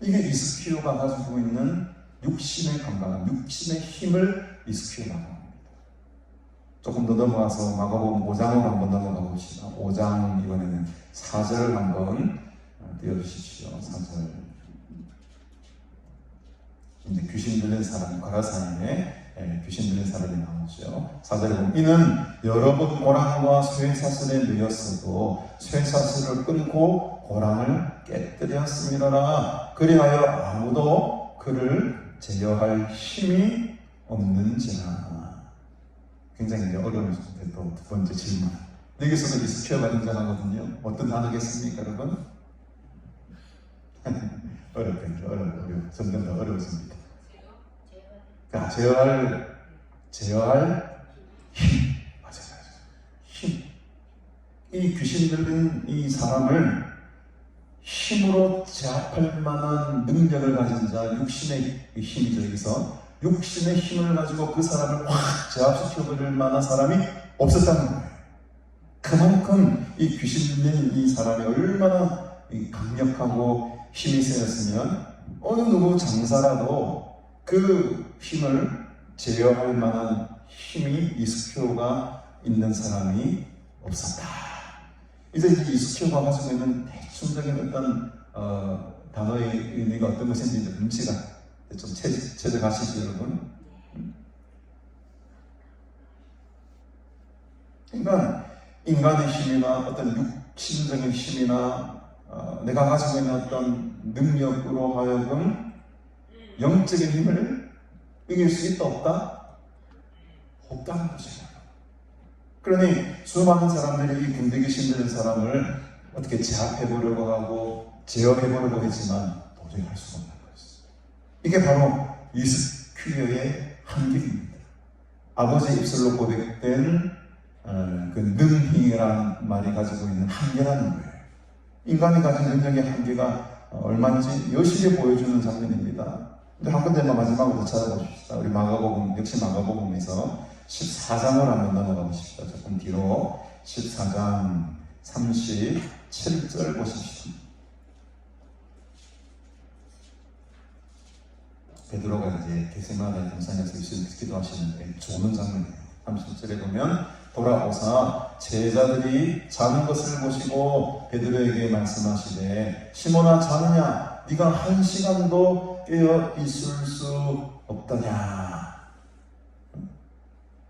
이게 이스퀴오가 가지고 있는 육신의 건강, 육신의 힘을 이스퀴오라고 합니다. 조금 더 넘어가서 마가복음 5장으로 한번 넘어가 봅시다. 5장 이번에는 4절을 한번 띄워주십시오. 4절. 이제 귀신 들린 사람, 가라사인에 귀신 들린 사람이 나오죠. 4절에 보면 이는 여러 번 고랑과 쇠사슬에 매였어도 쇠사슬을 끊고 고랑을 깨뜨렸음이라. 그리하여 아무도 그를 제어할 힘이 없는지라. 굉장히 어려운 또 두 번째 질문. 여기서도 이스퀴오가 등장하거든요. 어떤 단어겠습니까, 여러분? 어려워요. 점점 더 어려워집니다. 제어할 힘. 맞아요. 힘. 이 귀신 들린 이 사람을 힘으로 제압할 만한 능력을 가진 자, 육신의 힘이죠. 여기서 육신의 힘을 가지고 그 사람을 확 제압시켜버릴 만한 사람이 없었다는 거예요. 그만큼 이 귀신 들린 이 사람이 얼마나 강력하고 힘이 세였으면 어느 누구 장사라도 그 힘을 제어할 만한 힘이 이스퀴오가 있는 사람이 없었다. 이제 이 이스퀴오가 가지고 있는 대충적인 어떤 단어의 의미가 어떤 것인지 이제 눈치가 좀 채져가시죠, 여러분? 그러니까 인간의 힘이나 어떤 육신적인 힘이나 내가 가지고 있는 어떤 능력으로 하여금 영적인 힘을 이길 수 있다 없다? 없다는 것이에요. 그러니 수많은 사람들이 이 군대 귀신 들린 사람을 어떻게 제압해보려고 하고 제어해보려고 했지만 도저히 할 수가 없는 것이죠. 이게 바로 이스큐어의 한계입니다. 아버지 입술로 고백된 그 능히라는 말이 가지고 있는 한계라는 거예요. 인간이 가진 능력의 한계가 얼마인지 여실히 보여주는 장면입니다. 근데 한 군데만 마지막으로 찾아보십시다. 우리 마가복음, 역시 마가복음에서 14장을 한번 넘어가고 싶다. 조금 뒤로 14장 37절 보십시오. 베드로가 이제 겟세마네 동산에서 예수님께서 기도하시는데 좋은 장면이에요. 37절에 보면 돌아오사 제자들이 자는 것을 보시고 베드로에게 말씀하시되 시몬아 자느냐 네가 한 시간도 깨어 있을 수 없더냐.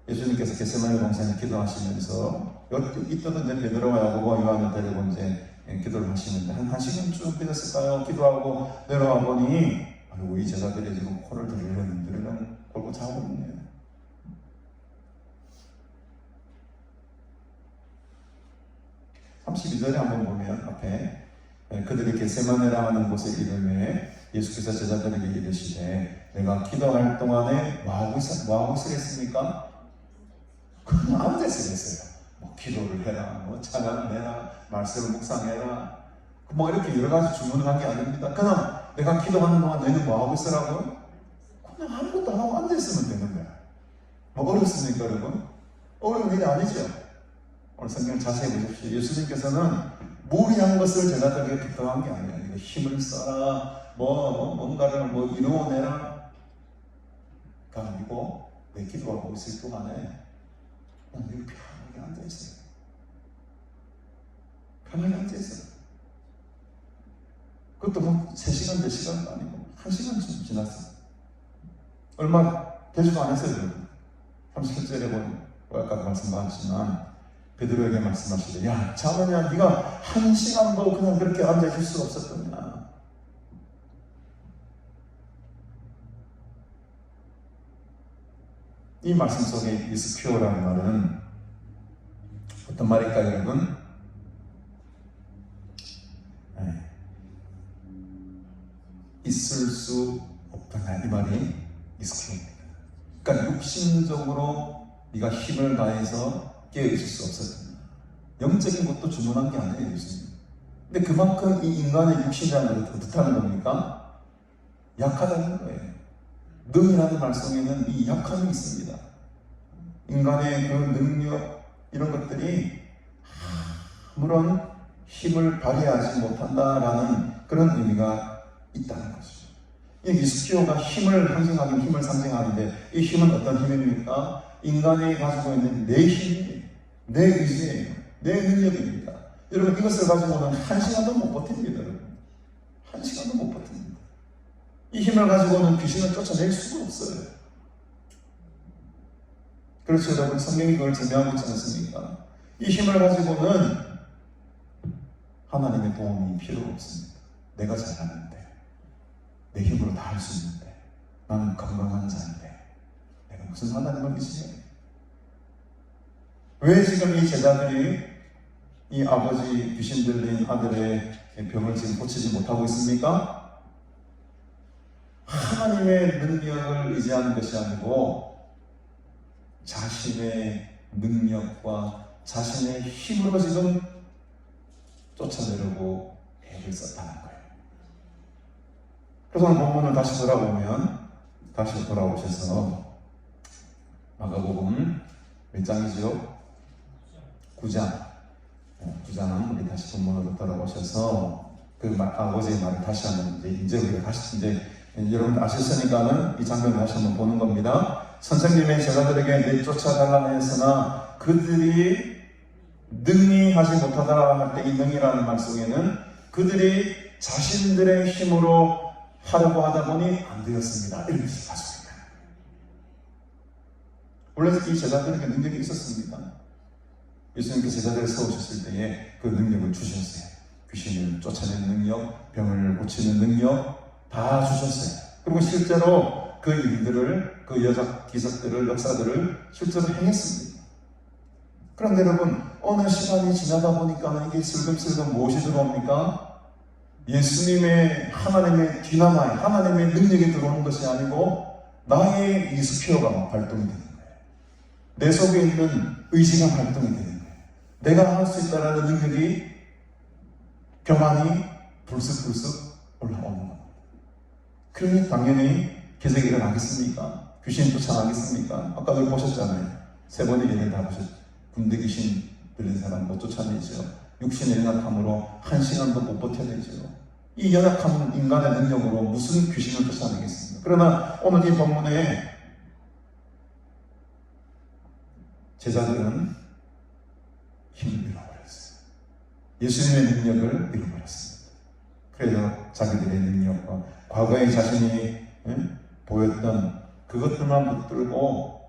예수님께서 겟세마네 동산에 기도하시면서 이때도 이제 베드로와 야고보와 요한을 데리고 이제 기도를 하시는데 한 시간쯤 되었을까요? 기도하고 내려와 보니 아이고 이 제자들이 지금 코를 들으려는 골고 자고 있네요. 32절에 한번 보면 앞에 그들이 겟세마네라 하는 곳에 이름에 예수께서 제자들에게 이르시되 내가 기도할 동안에 뭐하고 있으랬습니까? 그냥 앉아 있으랬어요. 뭐 기도를 해라, 뭐 찬양을 해라, 말씀을 묵상해라, 뭐 이렇게 여러 가지 주문을 한 게 아닙니다. 그냥 내가 기도하는 동안 너희는 뭐하고 있으라고요? 그냥 아무것도 안 하고 앉아 있으면 되는 거야. 뭐 어렵습니까 여러분? 어려운 일이 아니죠. 오늘 성경 자세히 보십시오. 예수님께서는 무리한 것을 제자들에게 부탁한 게 아니에요. 힘을 써라, 뭔가를 이루어내라 가 아니고 내 기도하고 있을 동안에 그냥 늘 편하게 앉아있어요. 편하게 앉아있어요. 그것도 뭐 3시간, 4시간도 아니고 1시간쯤 지났어요. 얼마 되지도 않았어요. 여러분. 37절에 보면 아까 말씀하셨지만 베드로에게 말씀하시되 야 자느냐 네가 1시간도 그냥 그렇게 앉아있을 수 없었더냐. 이 말씀 속에 이스큐어라는 말은 어떤 말일까요 여러분? 있을 수 없다냐 이 말이 이스큐어입니다. 그러니까 육신적으로 네가 힘을 다해서 깨어있을 수 없었다. 영적인 것도 주문한 게 아니에요 예수님. 근데 그만큼 이 인간의 육신이라는 것을 어떻다는 겁니까? 약하다는 거예요. 능이라는 말 속에는 이 약함이 있습니다. 인간의 그 능력 이런 것들이 아무런 힘을 발휘하지 못한다라는 그런 의미가 있다는 것이죠. 이 이스큐어가 힘을 상징하긴 힘을 상징하는데 이 힘은 어떤 힘입니까? 인간이 가지고 있는 내 힘이에요. 내 의지예요. 내 능력입니다. 여러분 이것을 가지고는 1시간도 못 버팁니다. 여러분 1시간도 못 버팁니다. 이 힘을 가지고는 귀신을 쫓아낼 수가 없어요. 그렇죠 여러분. 성경이 그걸 증명하고 있지 않습니까? 이 힘을 가지고는 하나님의 도움이 필요 없습니다. 내가 잘하는데 내 힘으로 다 할 수 있는데 나는 건강한 자인데 내가 무슨 하나님을 의지해? 왜 지금 이 제자들이 이 아버지 귀신 들린 아들의 병을 지금 고치지 못하고 있습니까? 하나님의 능력을 의지하는 것이 아니고 자신의 능력과 자신의 힘으로 지금 쫓아내려고 애를 썼다는 거예요. 그래서 오늘 본문을 다시 돌아오셔서 마가복음 몇 장이죠? 9장. 9장은 우리 다시 본문으로 돌아오셔서 그 아버지의 말을 다시 한번 이제 우리가 다시 이제 여러분 아셨으니까는 이 장면을 다시 한번 보는 겁니다. 선생님의 제자들에게 내쫓아달라고 했으나 그들이 능히 하지 못하더라 할 때 이 능이라는 말 속에는 그들이 자신들의 힘으로 하려고 하다 보니 안 되었습니다. 이런 뜻이 가져옵니다. 원래 이 제자들에게 능력이 있었습니다. 예수님께서 제자들을 세우셨을 때에 그 능력을 주셨어요. 귀신을 쫓아내는 능력, 병을 고치는 능력 다 주셨어요. 그리고 실제로 그 일들을, 그 기적들을, 역사들을 실제로 행했습니다. 그런데 여러분, 어느 시간이 지나다 보니까 이게 슬금슬금 무엇이 들어옵니까? 예수님의 하나님의 디나마이, 하나님의 능력이 들어오는 것이 아니고 나의 이스피어가 발동이 되는 거예요. 내 속에 있는 의지가 발동이 되는 거예요. 내가 할 수 있다는 능력이 교만이 불쑥불쑥 올라오는 겁니다. 그러니 당연히 기적이 일어나겠습니까? 귀신이 쫓아나겠습니까? 아까도 보셨잖아요. 3번의 예를 다 보셨죠. 군대 귀신 들린 사람 못 쫓아내죠. 육신의 연약함으로 1시간도 못 버텨내죠. 이 연약한 인간의 능력으로 무슨 귀신을 쫓아내겠습니까? 그러나 오늘 이 본문에 제자들은 힘을 잃어버렸어요. 예수님의 능력을 잃어버렸습니다. 그래서 자기들의 능력과 과거에 자신이 보였던 그것들만 붙들고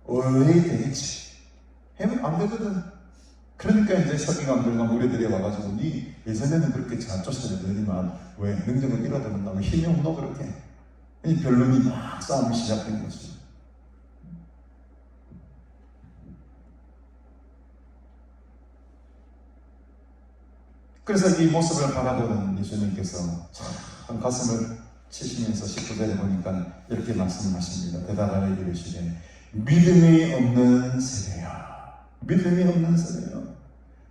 왜 되겠지? 해면 안 되거든. 그러니까 이제 서기관들과 무리들이 와가지고 니 예전에는 그렇게 잘 쫓아내더니만 왜 능력을 잃어버렸나? 왜 힘이 없노? 그렇게 이 변론이 막 싸움이 시작된 거죠. 그래서 이 모습을 바라보는 예수님께서 참 가슴을 치시면서 19절에 보니까 이렇게 말씀하십니다. 대답하여 이르시되 믿음이 없는 세대야. 믿음이 없는 세대야.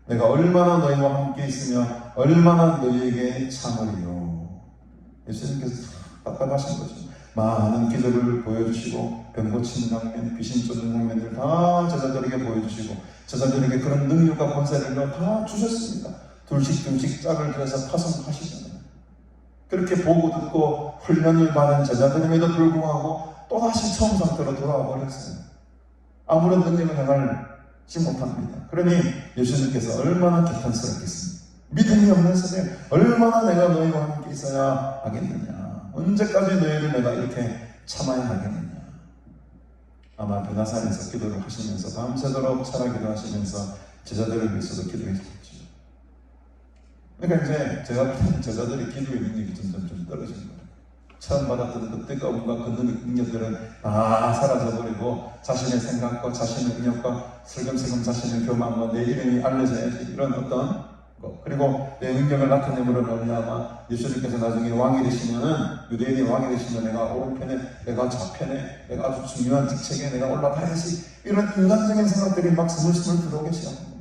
내가 얼마나 너희와 함께 있으며 얼마나 너희에게 참으리요. 예수님께서 답답하신 거죠. 많은 기적을 보여주시고 병 고치는 장면, 귀신 쫓는 장면들 다 제자들에게 보여주시고 제자들에게 그런 능력과 권세를 다 주셨습니다. 둘씩 짝을 들여서 파송하시잖아요. 그렇게 보고 듣고 훈련을 받은 제자들임에도 불구하고 또다시 처음 상태로 돌아와 버렸어요. 아무런 능력을 행하지 못합니다. 그러니 예수님께서 얼마나 개탄스럽겠습니까? 믿음이 없는 세대, 얼마나 내가 너희와 함께 있어야 하겠느냐? 언제까지 너희를 내가 이렇게 참아야 하겠느냐? 아마 베나산에서 기도를 하시면서 밤새도록 차라기도 하시면서 제자들을 위해서도 기도했겠죠. 그러니까 이제 제가 본 제자들의 기도의 능력이 점점 좀 떨어지는 거예요. 처음 받았던 그 뜨거움과 그 능력들은 다 사라져버리고 자신의 생각과 자신의 능력과 슬금슬금 자신의 교만과 내 이름이 알려져야지 이런 어떤 거, 그리고 내 능력을 나타내므로 말미암아 예수님께서 나중에 왕이 되시면은 유대인이 왕이 되시면 내가 오른편에, 내가 좌편에, 내가 아주 중요한 직책에 내가 올라가야지, 이런 인간적인 생각들이 막 스물스물 들어오기 시작합니다.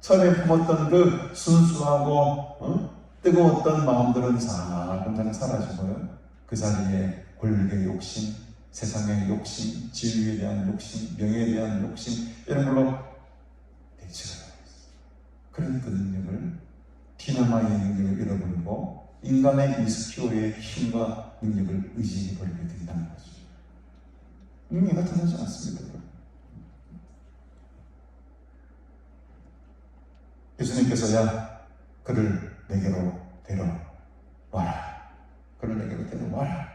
처음에 품었던 그 순수하고 뜨거웠던 마음들은 살금살금 사라지고요. 그 자리에 권력의 욕심, 세상의 욕심, 지위에 대한 욕심, 명예에 대한 욕심, 이런 걸로 대치가 되고 있어요. 그런 그 능력을, 디나마의 능력을 잃어버리고 인간의 이스키오의 힘과 능력을 의지해버리게 된다는 거죠. 능력이 나타나지 않습니다. 예수님께서 야, 그를 내게로 데려와라. 그를 내게로 데려와라.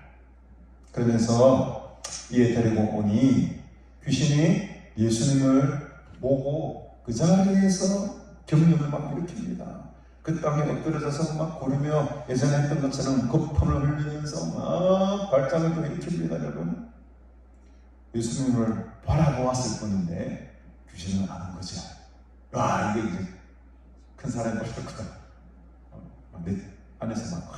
그러면서 이에 데리고 오니 귀신이 예수님을 보고 그 자리에서 경련을 막 일으킵니다. 그 땅에 엎드려져서 막 고르며 예전에 했던 것처럼 거품을 흘리면서 막 발작을 또 일으킵니다. 여러분, 예수님을 바라보았을 뿐인데 귀신은 아는 거죠. 와, 이게 이제 큰 사람이 오셨구나. 내 안에서 막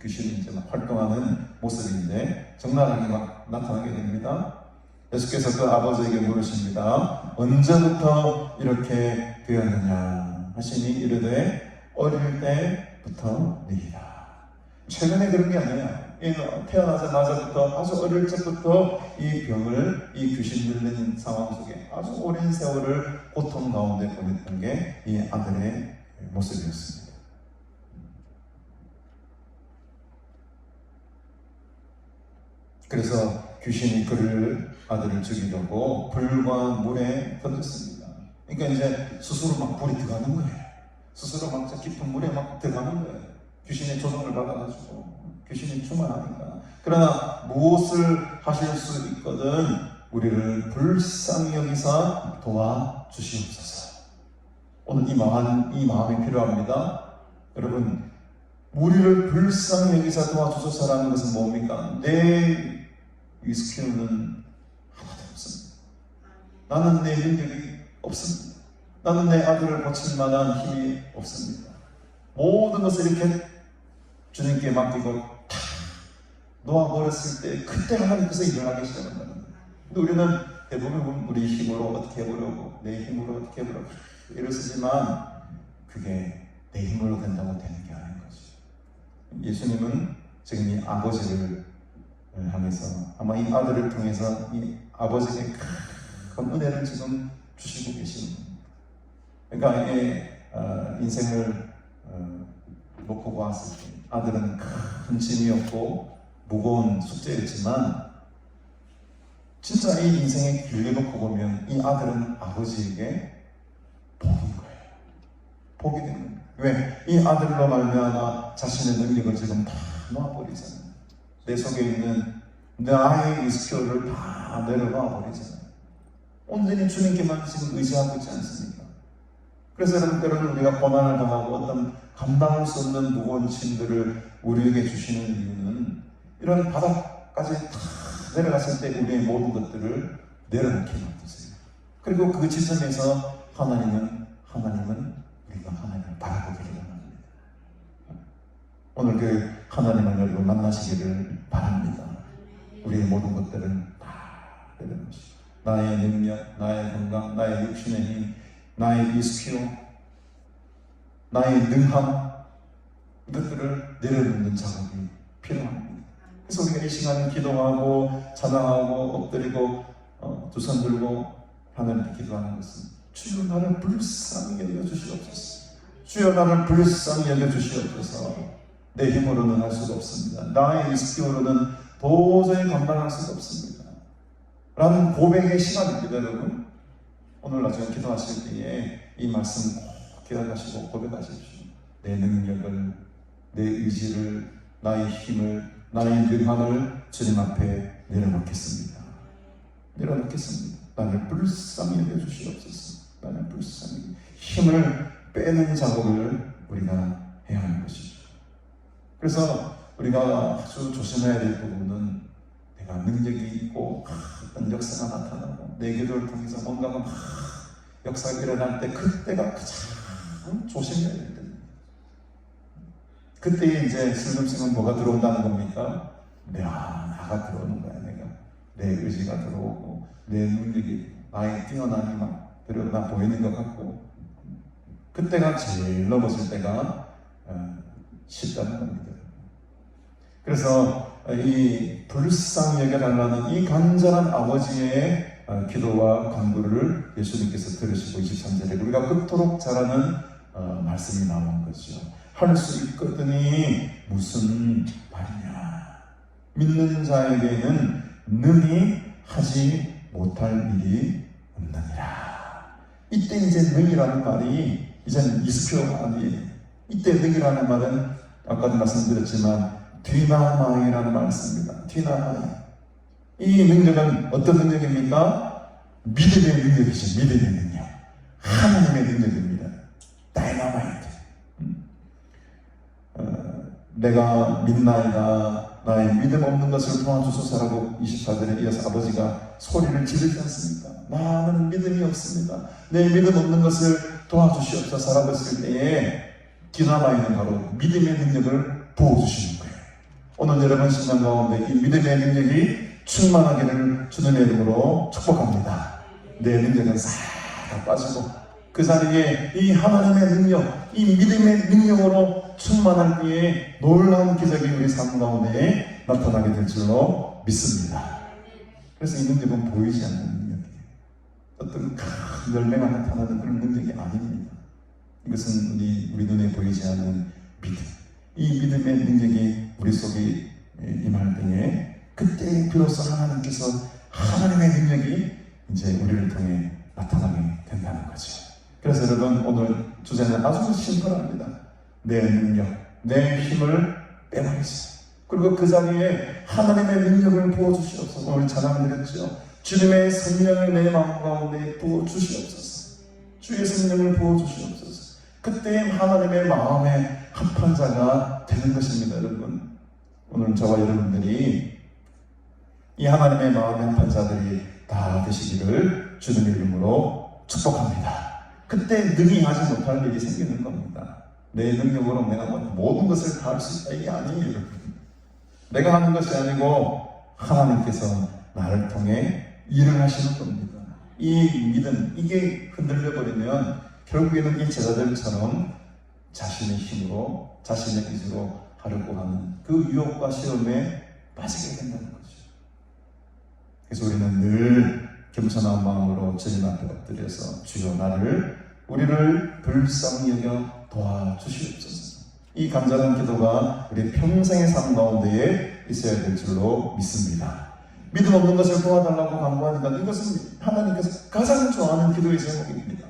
귀신이 이제 막 활동하는 모습인데 적나라하게 막 나타나게 됩니다. 예수께서 그 아버지에게 물으십니다. 언제부터 이렇게 되었느냐 하시니 이르되 어릴 때부터니이다. 최근에 그런 게 아니야. 태어나자마자부터 아주 어릴 적부터 이 병을, 이 귀신 들린 상황 속에 아주 오랜 세월을 고통 가운데 보냈던 게 이 아들의 모습이었습니다. 그래서 귀신이 그를, 아들을 죽이려고 불과 물에 던졌습니다. 그러니까 이제 스스로 막 불이 들어가는 거예요. 스스로 막 깊은 물에 막 들어가는 거예요. 귀신의 조종을 받아가지고. 귀신이 충만하니까. 그러나 무엇을 하실 수 있거든 우리를 불쌍히 여기사 도와주시옵소서. 오늘 이 마음이 필요합니다. 여러분, 우리를 불쌍히 여기사 도와주소서라는 것은 뭡니까? 내 위스키로는 하나도 없습니다. 나는 내 능력이 없습니다. 나는 내 아들을 고칠 만한 힘이 없습니다. 모든 것을 이렇게 주님께 맡기고 다 놓아버렸을 때 그때 하나님께서 일을 하기 시작한다는 거예요. 근데 우리는 대부분 우리 힘으로 어떻게 해보려고, 내 힘으로 어떻게 해보려고 애를 쓰지만 그게 내 힘으로 된다고 되는 게 아닌 거죠. 예수님은 지금 이 아버지를 향해서 아마 이 아들을 통해서 이 아버지에게 큰 은혜를 지금 주시고 계시는 겁니다. 그러니까 이게 인생을 놓고 보았을 때 아들은 큰 짐이었고 무거운 숙제였지만 진짜 이 인생의 길게 놓고 보면 이 아들은 아버지에게 복인 거예요. 복이 된 겁니다. 왜? 이 아들로 말미암아 자신의 능력을 지금 다 놓아버리잖아요. 내 속에 있는 나의 위스키를 다 내려놔 버리잖아요. 온전히 주님께만 지금 의지하고 있지 않습니까? 그래서 여러분 때로는 우리가 고난을 당하고 어떤 감당할 수 없는 무거운 짐들을 우리에게 주시는 이유는 이런 바닥까지 다 내려갔을 때 우리의 모든 것들을 내려놓게 만드세요. 그리고 그 지점에서 하나님은 우리가 하나님을 바라보기를 원합니다. 오늘 그 하나님을 여러분 만나시기를 바랍니다. 우리의 모든 것들을 다 내려놓으시고 나의 능력, 나의 건강, 나의 육신의 힘, 나의 위스키로, 나의 능함 이것들을 내려놓는 작업이 필요합니다. 그래서 우리가 이 시간에 기도하고 찬양하고 엎드리고 두 손 들고 하나님께 기도하는 것은 주여 나를 불쌍히 여겨주시옵소서. 주여 나를 불쌍히 여겨주시옵소서. 내 힘으로는 할 수가 없습니다. 나의 위스키로는 도저히 감당할 수가 없습니다. 라는 고백의 시간입니다. 여러분 오늘 나중에 기도하실 때에 이 말씀 꼭 기억하시고 고백하십시오. 내 능력을, 내 의지를, 나의 힘을, 나의 능함을 주님 앞에 내려놓겠습니다. 내려놓겠습니다. 나를 불쌍히 여겨주시옵소서. 나를 불쌍히 힘을 빼는 작업을 우리가 해야 하는 것이죠. 그래서 우리가 아주 조심해야 될 부분은 내가 능력이 있고 어떤 역사가 나타나고 내 기도를 통해서 뭔가가 막 역사가 일어날 때 그때가 가장 조심해야 될 때입니다. 그때 이제 슬금슬금 뭐가 들어온다는 겁니까? 나가 들어오는 거야. 내 의지가 들어오고 내 능력이 나의 뛰어남이 막 들어나 보이는 것 같고 그때가 제일 넘어질 때가 쉽다는 겁니다. 그래서 이 불쌍히 여겨달라는 이 간절한 아버지의 기도와 간구를 예수님께서 들으시고 23절에 우리가 그토록 잘하는 말씀이 나온 거죠. 할 수 있거든이 무슨 말이냐. 믿는 자에게는 능히 하지 못할 일이 없느니라. 이때 이제 능이라는 말이 이제는 이스표가 아니에요. 이때 능이라는 말은 아까도 말씀드렸지만 디나마이라는 말을 씁니다. 디나마이. 이 능력은 어떤 능력입니까? 믿음의 능력이죠. 믿음의 능력. 하나님의 능력입니다. 다이나마이트. 내가 믿나이다. 나의 믿음 없는 것을 도와주소서라고 24절에 이어서 아버지가 소리를 지르지 않습니까? 나는 믿음이 없습니다. 내 믿음 없는 것을 도와주시옵소서라고 했을 때에 디나마이는 바로 믿음의 능력을 부어주시는 거예요. 오늘 여러분 신앙 가운데 이 믿음의 능력이 충만하기를 주님의 이름으로 축복합니다. 내 능력은 싹 빠지고 그 자리에 이 하나님의 능력, 이 믿음의 능력으로 충만할 때에 놀라운 기적이 우리 삶 가운데 나타나게 될 줄로 믿습니다. 그래서 이 능력은 보이지 않는 능력이에요. 어떤 큰 열매가 나타나는 그런 능력이 아닙니다. 이것은 우리 눈에 보이지 않는 믿음. 이 믿음의 능력이 우리 속에 임할 때에 그때 비로소 하나님께서 하나님의 능력이 이제 우리를 통해 나타나게 된다는 거죠. 그래서 여러분 오늘 주제는 아주 심플합니다. 내 능력, 내 힘을 빼버리세요. 그리고 그 자리에 하나님의 능력을 부어주시옵소서. 오늘 찬양드렸죠. 주님의 성령을 내 마음 가운데 부어주시옵소서. 주의 성령을 부어주시옵소서. 그때 하나님의 마음에 합한 자가 되는 것입니다. 여러분, 오늘 저와 여러분들이 이 하나님의 마음에 합한 자들이 다 되시기를 주님의 이름으로 축복합니다. 그때 능히 하지 못할 일이 생기는 겁니다. 내 능력으로 내가 모든 것을 다 할 수 있다, 이게 아니에요. 여러분, 내가 하는 것이 아니고 하나님께서 나를 통해 일을 하시는 겁니다. 이 믿음, 이게 흔들려 버리면 결국에는 이 제자들처럼 자신의 힘으로, 자신의 의지로 하려고 하는 그 유혹과 시험에 빠지게 된다는 거죠. 그래서 우리는 늘 겸손한 마음으로 주님 앞에 엎드려서 주여 우리를 불쌍히 여겨 도와주시옵소서. 이 간절한 기도가 우리 평생의 삶 가운데에 있어야 될 줄로 믿습니다. 믿음 없는 것을 도와달라고 간구하니까 이것은 하나님께서 가장 좋아하는 기도의 제목입니다.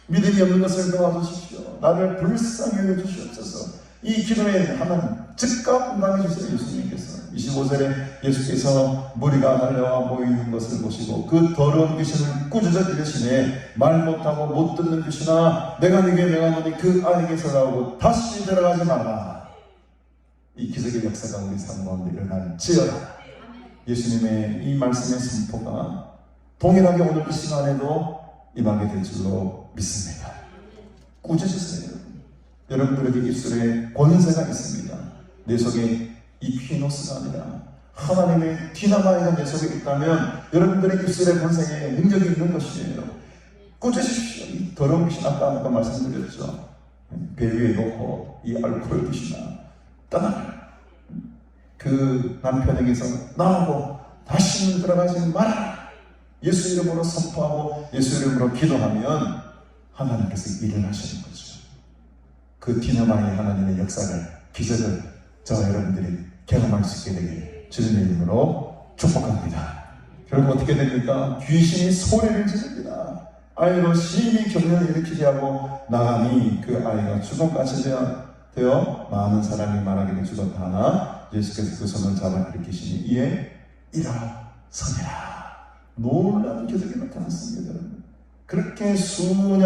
믿음이 없는 것을 도와주십시오. 나를 불쌍히 여겨주시옵소서. 이 기도에 하나님 즉각 응답해 주세요. 예수님께서 25절에 예수께서 무리가 달려와 모이는 것을 보시고 그 더러운 귀신을 꾸짖어 이르시되 말 못하고 못 듣는 귀신아 내가 네게 명하노니 그 아이에게서 나오고 다시 들어가지 말라. 이 기적의 역사가 우리 삶 가운데 일어날지어다. 예수님의 이 말씀의 선포가 동일하게 오늘 이 시간에도 임하게 될 줄로 믿습니다. 꾸짖으세요. 여러분들에게 입술에 권세가 있습니다. 내 속에 이퀴노스가 아니라 하나님의 디나마이가 내 속에 있다면 여러분들의 입술에 권세에 능력이 있는 것이에요. 꾸짖으십시오. 이 더러운 귀신, 아까 말씀드렸죠. 배 위에 놓고 이 알코올 귀신아 떠나라. 그 남편에게서 나오고 다시는 들어가지 마라. 예수 이름으로 선포하고 예수 이름으로 기도하면 하나님께서 일을 하시는 거죠. 그 디나마의 하나님의 역사를, 기적을 저와 여러분들이 경험할 수 있게 되길 주님의 이름으로 축복합니다. 결국 어떻게 됩니까? 귀신이 소리를 지릅니다. 아이로 심히 경련을 일으키게 하고 나가니 그 아이가 죽음까지 되어 많은 사람이 말하기를 죽었다 하나 예수께서 그 손을 잡아 일으키시니 이에 일어서니라. 놀라운 기적이 나타났습니다. 여러분, 그렇게 수십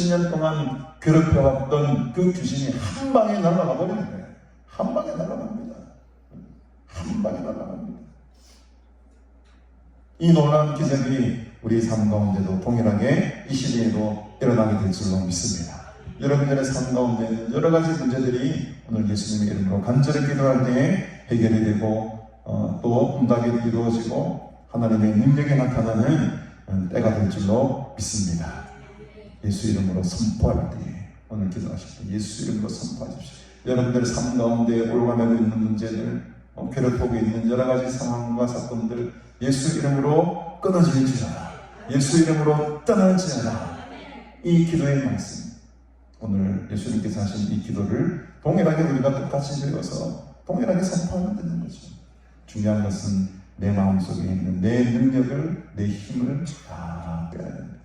년 동안 괴롭혀왔던 그 귀신이 한 방에 날아가 버리는 거예요. 한 방에 날아갑니다. 한 방에 날아갑니다. 이 놀라운 기적이 우리 삶 가운데도 동일하게 이 시대에도 일어나게 될 줄로 믿습니다. 여러분들의 삶 가운데는 여러 가지 문제들이 오늘 예수님의 이름으로 간절히 기도할 때에 해결이 되고 또 응답이 이루어지고 하나님의 능력이 나타나는 때가 될 줄로 믿습니다. 예수 이름으로 선포할 때에 오늘 기도하실 때 예수 이름으로 선포하십시오. 여러분들의 삶 가운데 올가매고 있는 문제들, 괴롭히고 있는 여러 가지 상황과 사건들 예수 이름으로 끊어질지어다. 예수 이름으로 떠날지어다. 이 기도의 말씀, 오늘 예수님께서 하신 이 기도를 동일하게 우리가 똑같이 배워서 동일하게 선포하면 되는 거죠. 중요한 것은 내 마음속에 있는 내 능력을, 내 힘을 다 빼야 됩니다.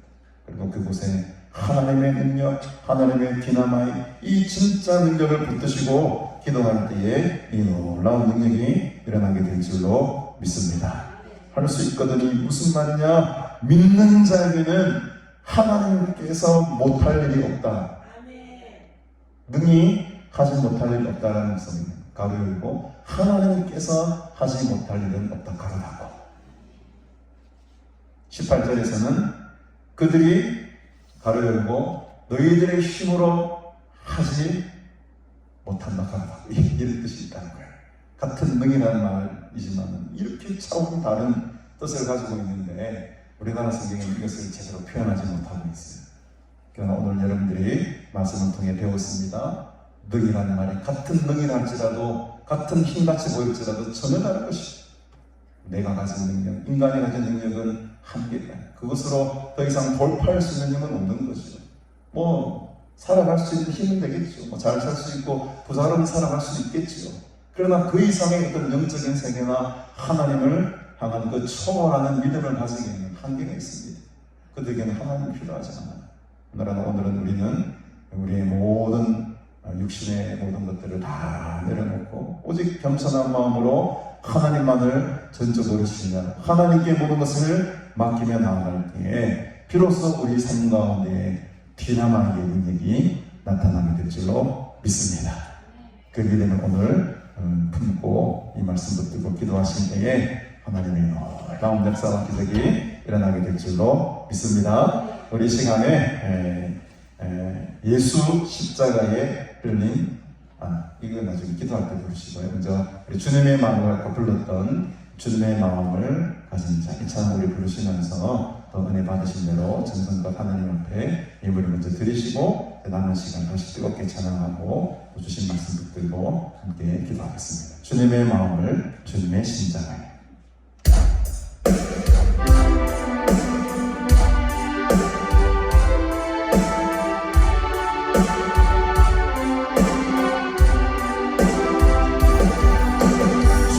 그리고 그곳에 하나님의 능력, 하나님의 디나마이, 이 진짜 능력을 붙드시고 기도할 때에 이 놀라운 능력이 일어나게 될 줄로 믿습니다. 할 수 있거든이 무슨 말이냐? 믿는 자에게는 하나님께서 못할 일이 없다. 능히 하지 못할 일이 없다라는 말씀입니다. 가로 열고 하나님께서 하지 못할 일은 없다. 가로 닫고 18절에서는 그들이 가로 열고 너희들의 힘으로 하지 못한다. 가로 닫고 이런 뜻이 있다는 거예요. 같은 능이라는 말이지만 이렇게 차원 다른 뜻을 가지고 있는데 우리나라 성경은 이것을 제대로 표현하지 못하고 있어요. 그러나 오늘 여러분들이 말씀을 통해 배웠습니다. 능이라는 말이 같은 능이라 할지라도 같은 힘같이 보일지라도 전혀 다른 것이죠. 내가 가진 능력, 인간이 가진 능력은 한계다. 그것으로 더 이상 돌파할 수 있는 힘은 없는 것이죠. 살아갈 수 있는 힘은 되겠죠. 잘 살 수 있고 부자로는 살아갈 수 있겠죠. 그러나 그 이상의 어떤 영적인 세계나 하나님을 향한 그 초월하는 믿음을 가지기에는 한계가 있습니다. 그들에게는 하나님이 필요하지 않아요. 오늘은 우리는 우리의 모든 육신의 모든 것들을 다 내려놓고 오직 겸손한 마음으로 하나님만을 전적으로 신뢰하고 하나님께 모든 것을 맡기며 나아갈 때에 비로소 우리 삶 가운데 피나마의 능력이 나타나게 될 줄로 믿습니다. 그 믿음을 오늘 품고 이 말씀 붙들고 기도하신 때에 하나님의 놀라운 역사와 기적이 일어나게 될 줄로 믿습니다. 우리 이 시간에 예수 십자가에 끌린 이거 나중에 기도할 때 부르시고요. 먼저 우리 주님의 마음을 갖고 불렀던 주님의 마음을 가진 자, 이 찬양을 부르시면서 더 은혜 받으신 대로 정성과 하나님 앞에 예물을 먼저 드리시고 남은 시간 다시 뜨겁게 찬양하고 또 주신 말씀 붙들고 함께 기도하겠습니다. 주님의 마음을 주님의 심장을.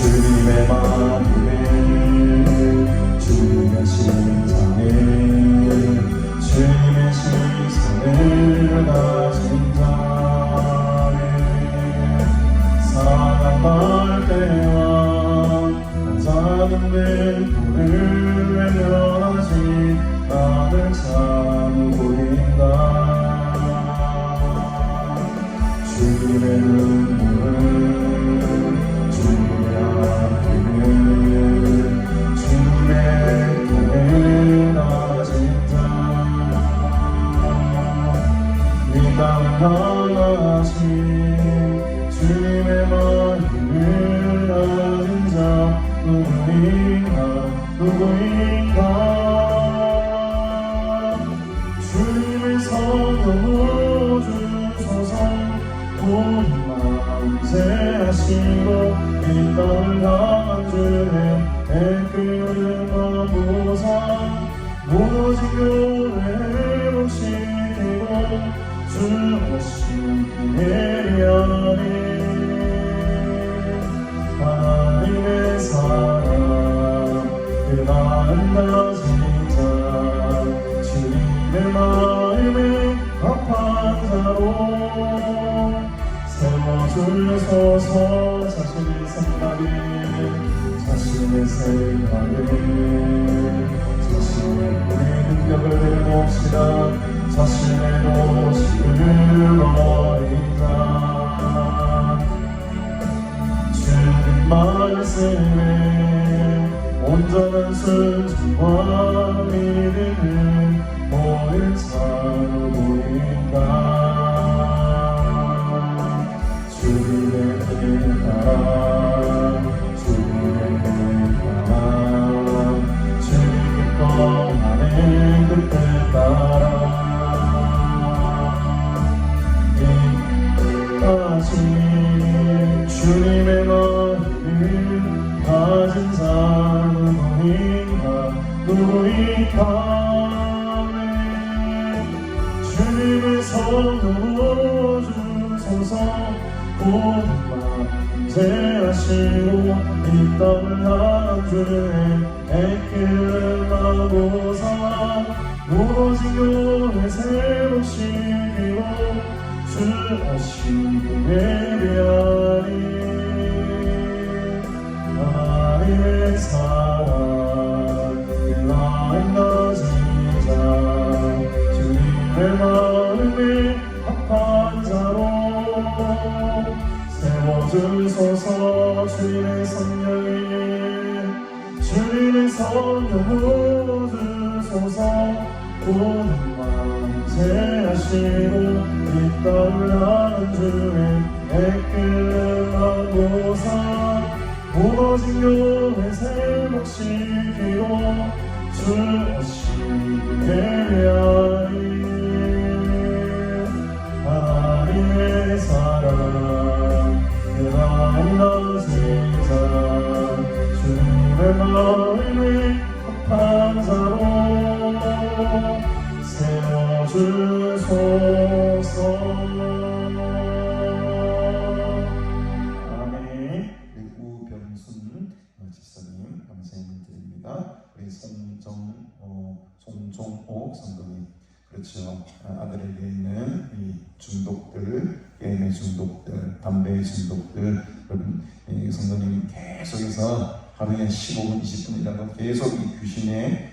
주님의 마음을 주님의 심장을 주님의 시선을 가진 자를 사랑할 때와 작은 불을 외면하지 나를 참 보인다. 주님의 눈물을 주님의 아픔을 주님의 통을 가진 자 이 땅 하나씩 주님의 마음을 가진 자 누구인가 주님의 성령으로 주소서 온 마음 제하시고 이 땅을 향한 주의 애끓는 마보사 무너진 교회 회복시키고 주 오신 예배하니 하나님의 사랑 그 마음 가진 자 주님의 마음에 합한 자로 세워주소서. 자신의 생각을 자신의 능력을 내봅시다. 자신의 모습을 버린 자 주님 말씀에 온전한 순종과 믿음을 모인 자로 보인다. 주님의 뜻 따라 주님의 뜻 따라 주님 기뻐하는 그 뜻 따라 이까지 주님의 마음을 가진 자 누구인가 주님의 성령으로 주소서 모든 마음 제하시고 이 땅을 향한 주의 애길 마고사 무너진 교회 새롭시기로 주 오시고 예배하니 하나님의 사랑 그 마음 가진 자 주님의 마음에 합한 자로 세워주소서. 주님의 성령이 주님의 성령으로 주소서 모든 마음 제하시고 이 땅을 향한 주의 애길 마고사 무너진 교회 회복시키고 주 오시고 예배하니 하나님의 사랑 그 마음 가진 자 주님의 마음에 합한 자로 세워주소서. 아멘. 우병순 집사님 감사의 드립니다. 우리 송종옥 성도님, 그렇죠. 아들에게 있는 이 중독들, 게임의 중독들, 담배의 중독들, 여러분 성도님 계속해서 하루에 15분, 20분이라도 계속 이 귀신의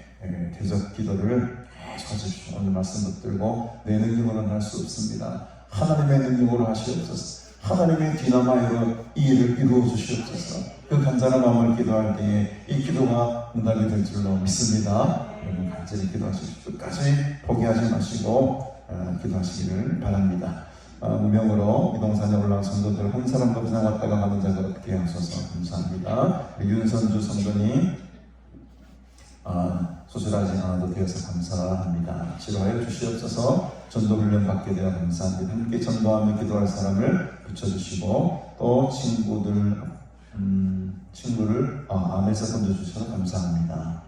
대적 기도를 계속 축하주십시오. 오늘 말씀 붙들고 내 능력으로는 할 수 없습니다. 하나님의 능력으로 하시옵소서. 하나님의 디나마이로 이 일을 이루어 주시옵소서. 그 간절한 마음을 기도할 때에 이 기도가 응답이 될 줄로 믿습니다. 여러분 간절히 기도하십시오. 끝까지 포기하지 마시고 기도하시기를 바랍니다. 무명으로 이동산에 올라온 성도들 한 사람도 그냥 왔다가 가는 자가 없게 하셔서 감사합니다. 윤선주 성도님 소실하지 않아도 되어서 감사합니다. 치료하여 주시옵소서. 전도훈련 받게 되어 감사합니다. 함께 전도하며 기도할 사람을 붙여주시고 또 친구를 암에서 던져주셔서 감사합니다.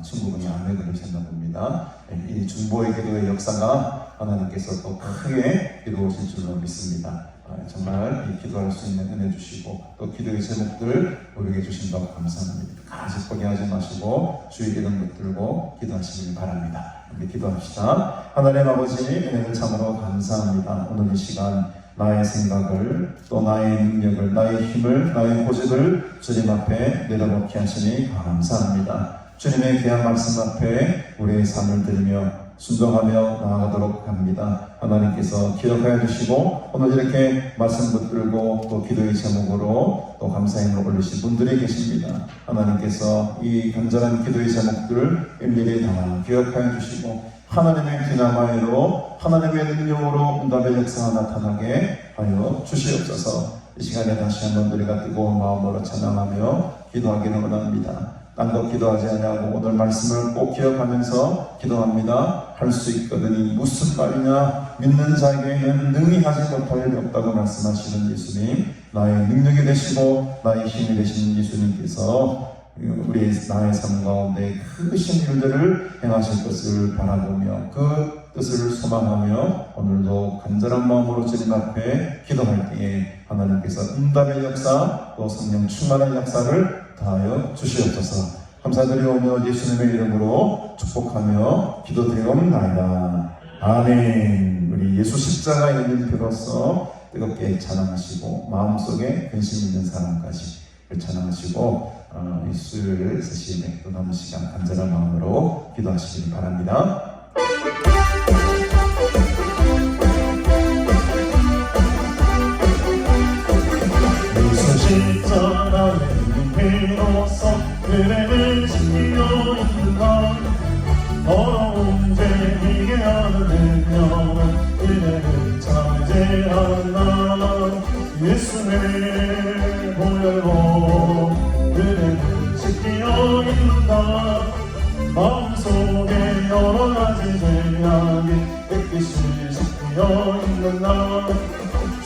친구분이 암에 걸리셨나 봅니다. 이 중보의 기도의 역사가 하나님께서 또 크게 이루어질 줄로 믿습니다. 정말 이 기도할 수 있는 은혜 주시고 또 기도의 제목들 우리에게 주신다고 감사합니다. 끝까지 포기하지 마시고 주의 이름 붙들고 기도하시길 바랍니다. 우리 기도합시다. 하나님 아버지 은혜를 참으로 감사합니다. 오늘 이 시간 나의 생각을 또 나의 능력을 나의 힘을 나의 고집을 주님 앞에 내려놓게 하시니 감사합니다. 주님의 귀한 말씀 앞에 우리의 삶을 들으며 순종하며 나아가도록 합니다. 하나님께서 기억하여 주시고 오늘 이렇게 말씀 붙들고 또 기도의 제목으로 또 감사의 힘을 올리신 분들이 계십니다. 하나님께서 이 간절한 기도의 제목들을 일일이 다 기억하여 주시고 하나님의 디나마이로 하나님의 능력으로 응답의 역사가 나타나게 하여 주시옵소서. 이 시간에 다시 한번 우리가 뜨거운 마음으로 찬양하며 기도하기를 원합니다. 딴 것 기도하지 않냐고 오늘 말씀을 꼭 기억하면서 기도합니다. 할 수 있거든이 무슨 말이냐. 믿는 자에게는 능히 하지 못할 일이 없다고 말씀하시는 예수님, 나의 능력이 되시고 나의 힘이 되시는 예수님께서 나의 삶 가운데 크신 일들을 행하실 것을 바라보며 그 뜻을 소망하며 오늘도 간절한 마음으로 주님 앞에 기도할 때에 하나님께서 응답의 역사 또 성령 충만한 역사를 다하여 주시옵소서. 감사드리오며 예수님의 이름으로 축복하며 기도드리옵나이다. 아멘. 우리 예수 십자가의 일표로서 뜨겁게 찬양하시고 마음속에 근심 있는 사람까지 찬양하시고 이 수요일 세시에 또 남은 시간 간절한 마음으로 기도하시길 바랍니다. 예수 십자가의 일표로서 은혜를 지키려 있는가. 더러운 죄이게 하는 능력은 은혜를 차지하나. 예수의 보혈로 은혜를 지키려 있는가. 마음속에 여러 가지 죄악이 깨끗이 지키려 있는가.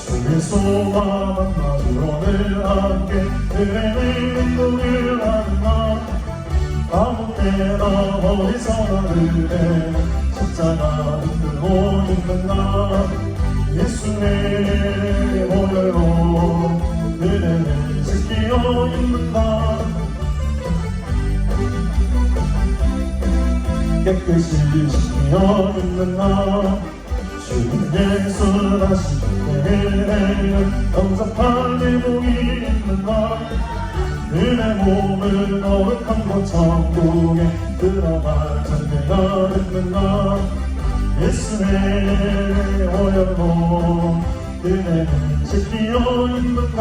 주의 소망 마주로늘 함께 은혜를 인도를 하는가. 아무 때나 어디서나 은혜는 십자가 들고 있는가. 예수의 보혈로 은혜를 지키려 있는가. 깨끗이 지키려 있는가. 주님 예수 다시 은혜를 영접할 내복이 있는가. 은혜 몸을 거룩한 곳 천국에 들어갈 전개가 있는가. 예수의 보혈로 은혜를 지키려 있는가.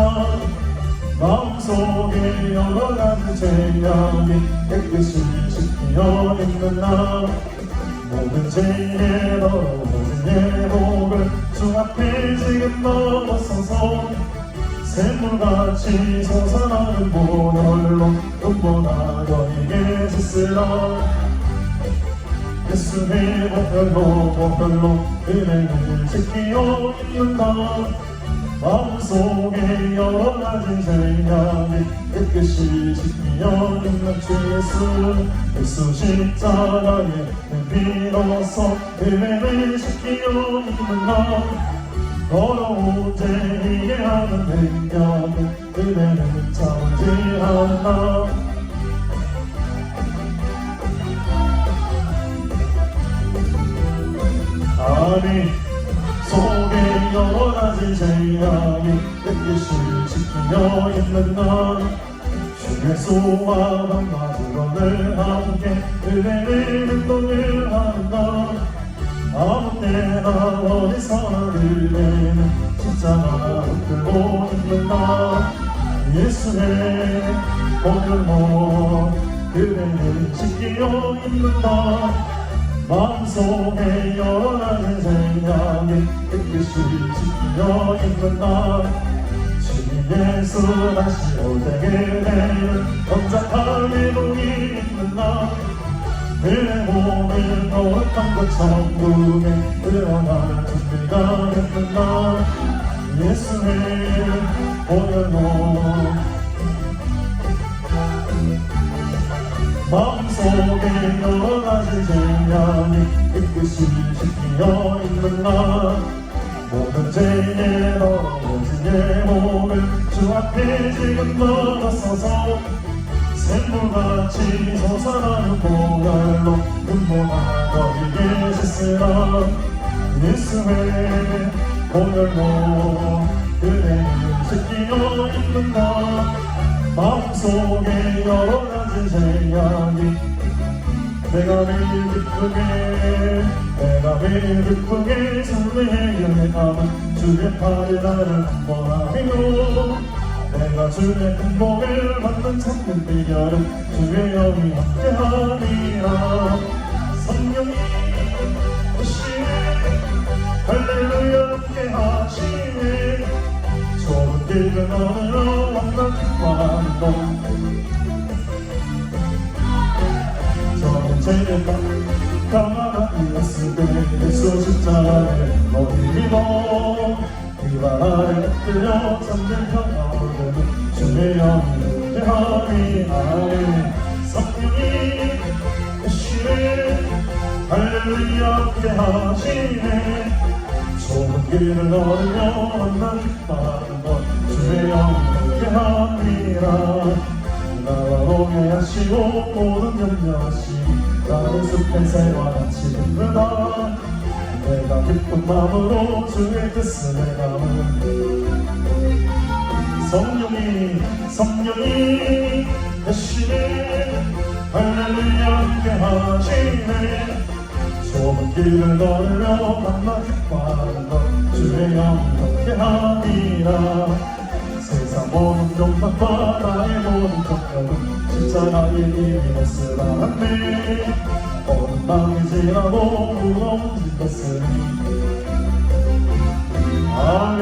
마음속에 여러 가지 죄악이 깨끗이 지키려 있는가. 모든 죄의 모든 예복을 주 앞에 지금 넘어서서 샘물같이 솟아나는 보혈로 눈보나 너에게 짓으라. 예수의 보혈로 은혜를 지키려 있는가. 마음속에 여러 가지 죄악이 깨끗이 지키려 있는 주 예수 십자가의 피로서 은혜를 지키려 있는가. 더러운 죄이게 하는 능력은 은혜는 차지하나. 아니 속에 여러 가지 죄악이 깨끗이 지키려 있는가. 주의 소망 마주로늘 함께 은혜를 인도를 하는가. 아무 때나 어디서나 그대는 십자가 붙들고 있는다. 예수의 보혈로 그대는 지키려 있는다. 마음속에 여러 가지 생각이 깨끗이 지키려 있는다. 주님 예수 다시 올 때에는 언제나 기분이 있는다. 그의 몸을 거룩한 것 천국에 들어갈 준비가 됐는다. 예수의 보혈로 마음속에 여러 가지 생각이 깨끗이 지키려 있는다. 모든 죄에 더러워진 내 몸을 주 앞에 지금 넣어서서 샘물같이 솟아나는 보혈로 눈보다 너희에게 씻으라. 예수의 보혈로 그대는 지키려 있는다. 마음속에 여러 가지 생각이 내가 매일 기쁘게 주의 연애함은 주의 팔이 나를 한번하며 내가 주의 행복을 받는 찾는 비결은 주의 영이 함께하리라. 성령이 오시네 할렐루야 함께하시네 좁은 길을 걸으러 만나 기뻐하는 것 저는 죄가 가만히 있을 때 예수 십자가에 너희 믿어 그발 아래 엎드려 잠든 평화를 주의 영이 함께하리. 아멘. 성령이 오시네 할렐루야 함께하시네 좁은 길을 걸으며 만나 기뻐하는 것 주의 영이 함께하리라. 나와 동행하시고 모든 염려하시고 나를 숲에 새와 같이 듣는다. 내가 기쁜 마음으로 주의 뜻을 행하는 성령이 되시네 할렐루야 함께하시네 좁은 길을 걸으며 만나 기뻐하는 것 주의 영이 함께하리라. 세상 모든 욕망과 나의 모든 걱정은 십자가의 이름을 쓰라네. 어느 밤이 지나고 무거운 짐 아멘.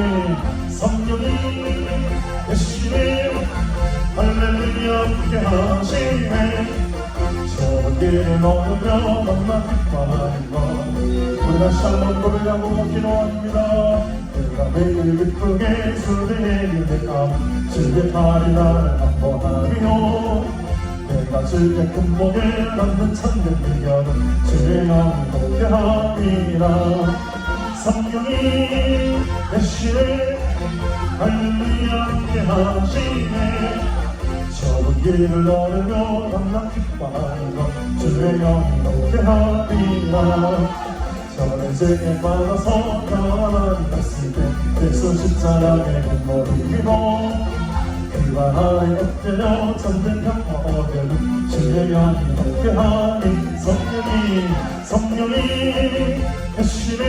성령이 되시네 할렐루야 함께하시네 좁은 길을 걸으며 만나 기뻐하는 것 우리 다시 한번 고백하고 기도합니다. 내가 매일 기쁘게 주의 은혜함 주의 팔이 나를 한번하며 내가 주의 품목을 만든 참된 비결은 주의 영이 함께하리라. 성령이 되시네 할렐루야 함께하시네 좁은 길을 걸으며 만나 기뻐하는 것 주의 영이 함께하리라. 저는 죄에 빠져서 가만히 갔을 때 예수 십자가에 머리 위로 그발 아래 엎드려 잠든 평화 얻은 주의 영이 함께하니. 성령이 되시네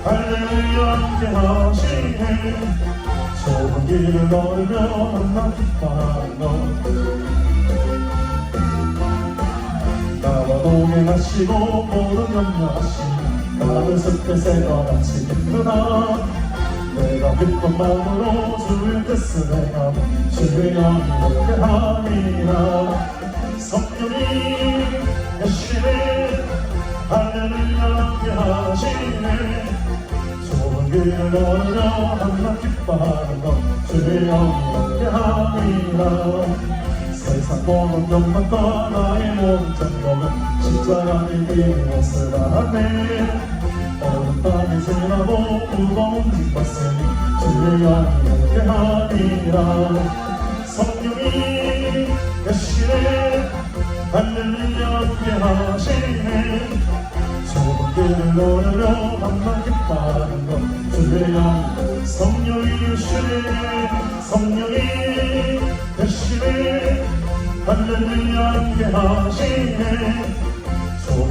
할렐루야 함께하시네 좁은 길을 걸으며 만나 기뻐하는 것 나와 동행하시고 모든 염려하시고 나는 숲에 새와 같이 기쁘다. 내가 기쁜 마음으로 주의 뜻을 행하면 주의 영이 함께하리라. 성령이 되시네 할렐루야 함께하시네 좁은 길을 걸으며 만나 기뻐하는 것 주의 영이 함께하리라. 세상 모든 욕망과 나의 모든 장벽은 십자가의 이름을 쓰라네. 어느 밤이 지나고 무거운 짐 벗으니 주의 영이 함께하리라. 성령이 되시네 할렐루야 함께하시네 좁은 길을 걸으며 만나 기뻐하는 것 주의 영. 성령이 되시네 할렐루야 함께하시네 좁은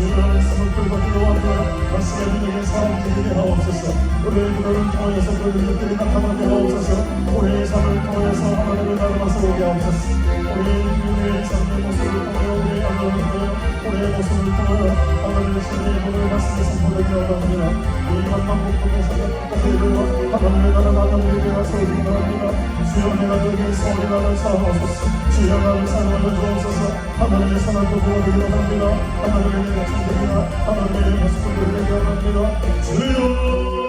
주의 말씀을 들어주옵소서. 말씀의 능력의 사람 되게 하옵소서. 우리의 기도를 통해서 그 능력들이 나타나게 하옵소서. 우리의 삶을 통해서 하나님을 닮아서 오게 하옵소서. 우리의 삶의 모습을 통하여 우리의 안을 통하여 우리의 모습을 통하여 하나님의 신의 몸을 말씀에 선포되게 하옵니다. 이 만방국국의 사역까지 이르러 하나님의 나라 나라를 되어서 기도합니다. 주여 내가 여기 서울의 나라를 사하옵소서. 주여 나를 사랑하여 주옵소서. 하나님의 선한 도구가 되기로 합니다. 하나님의 내가 참되리라. 하나님의 모습을 되게 합니다. 주여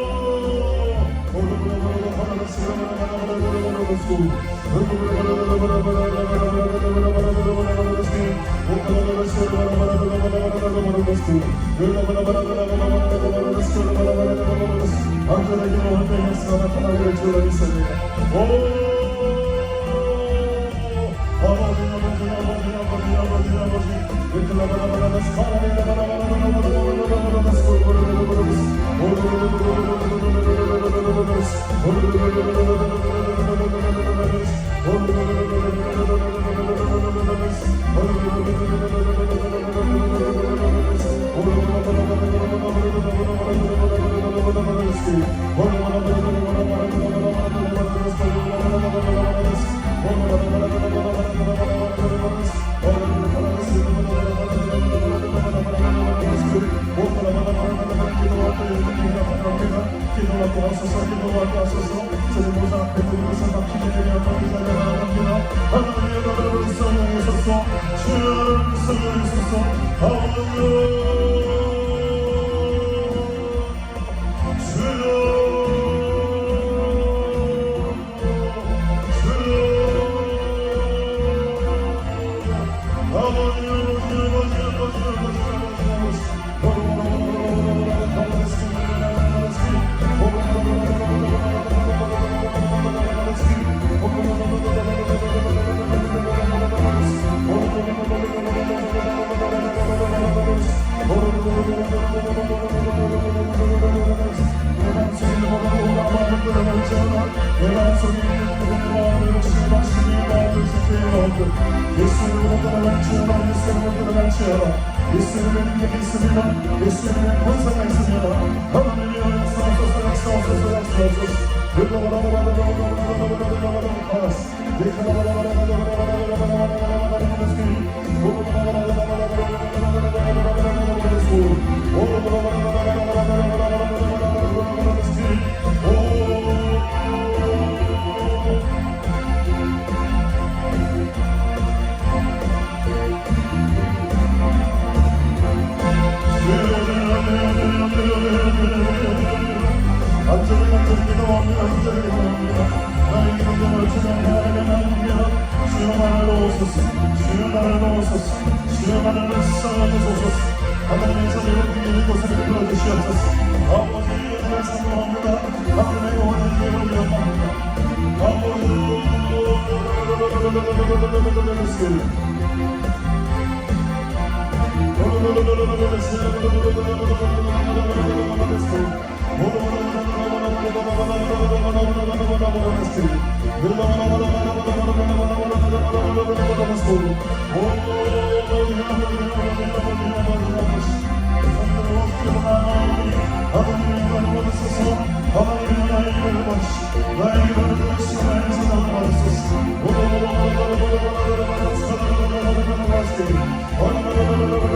Oh,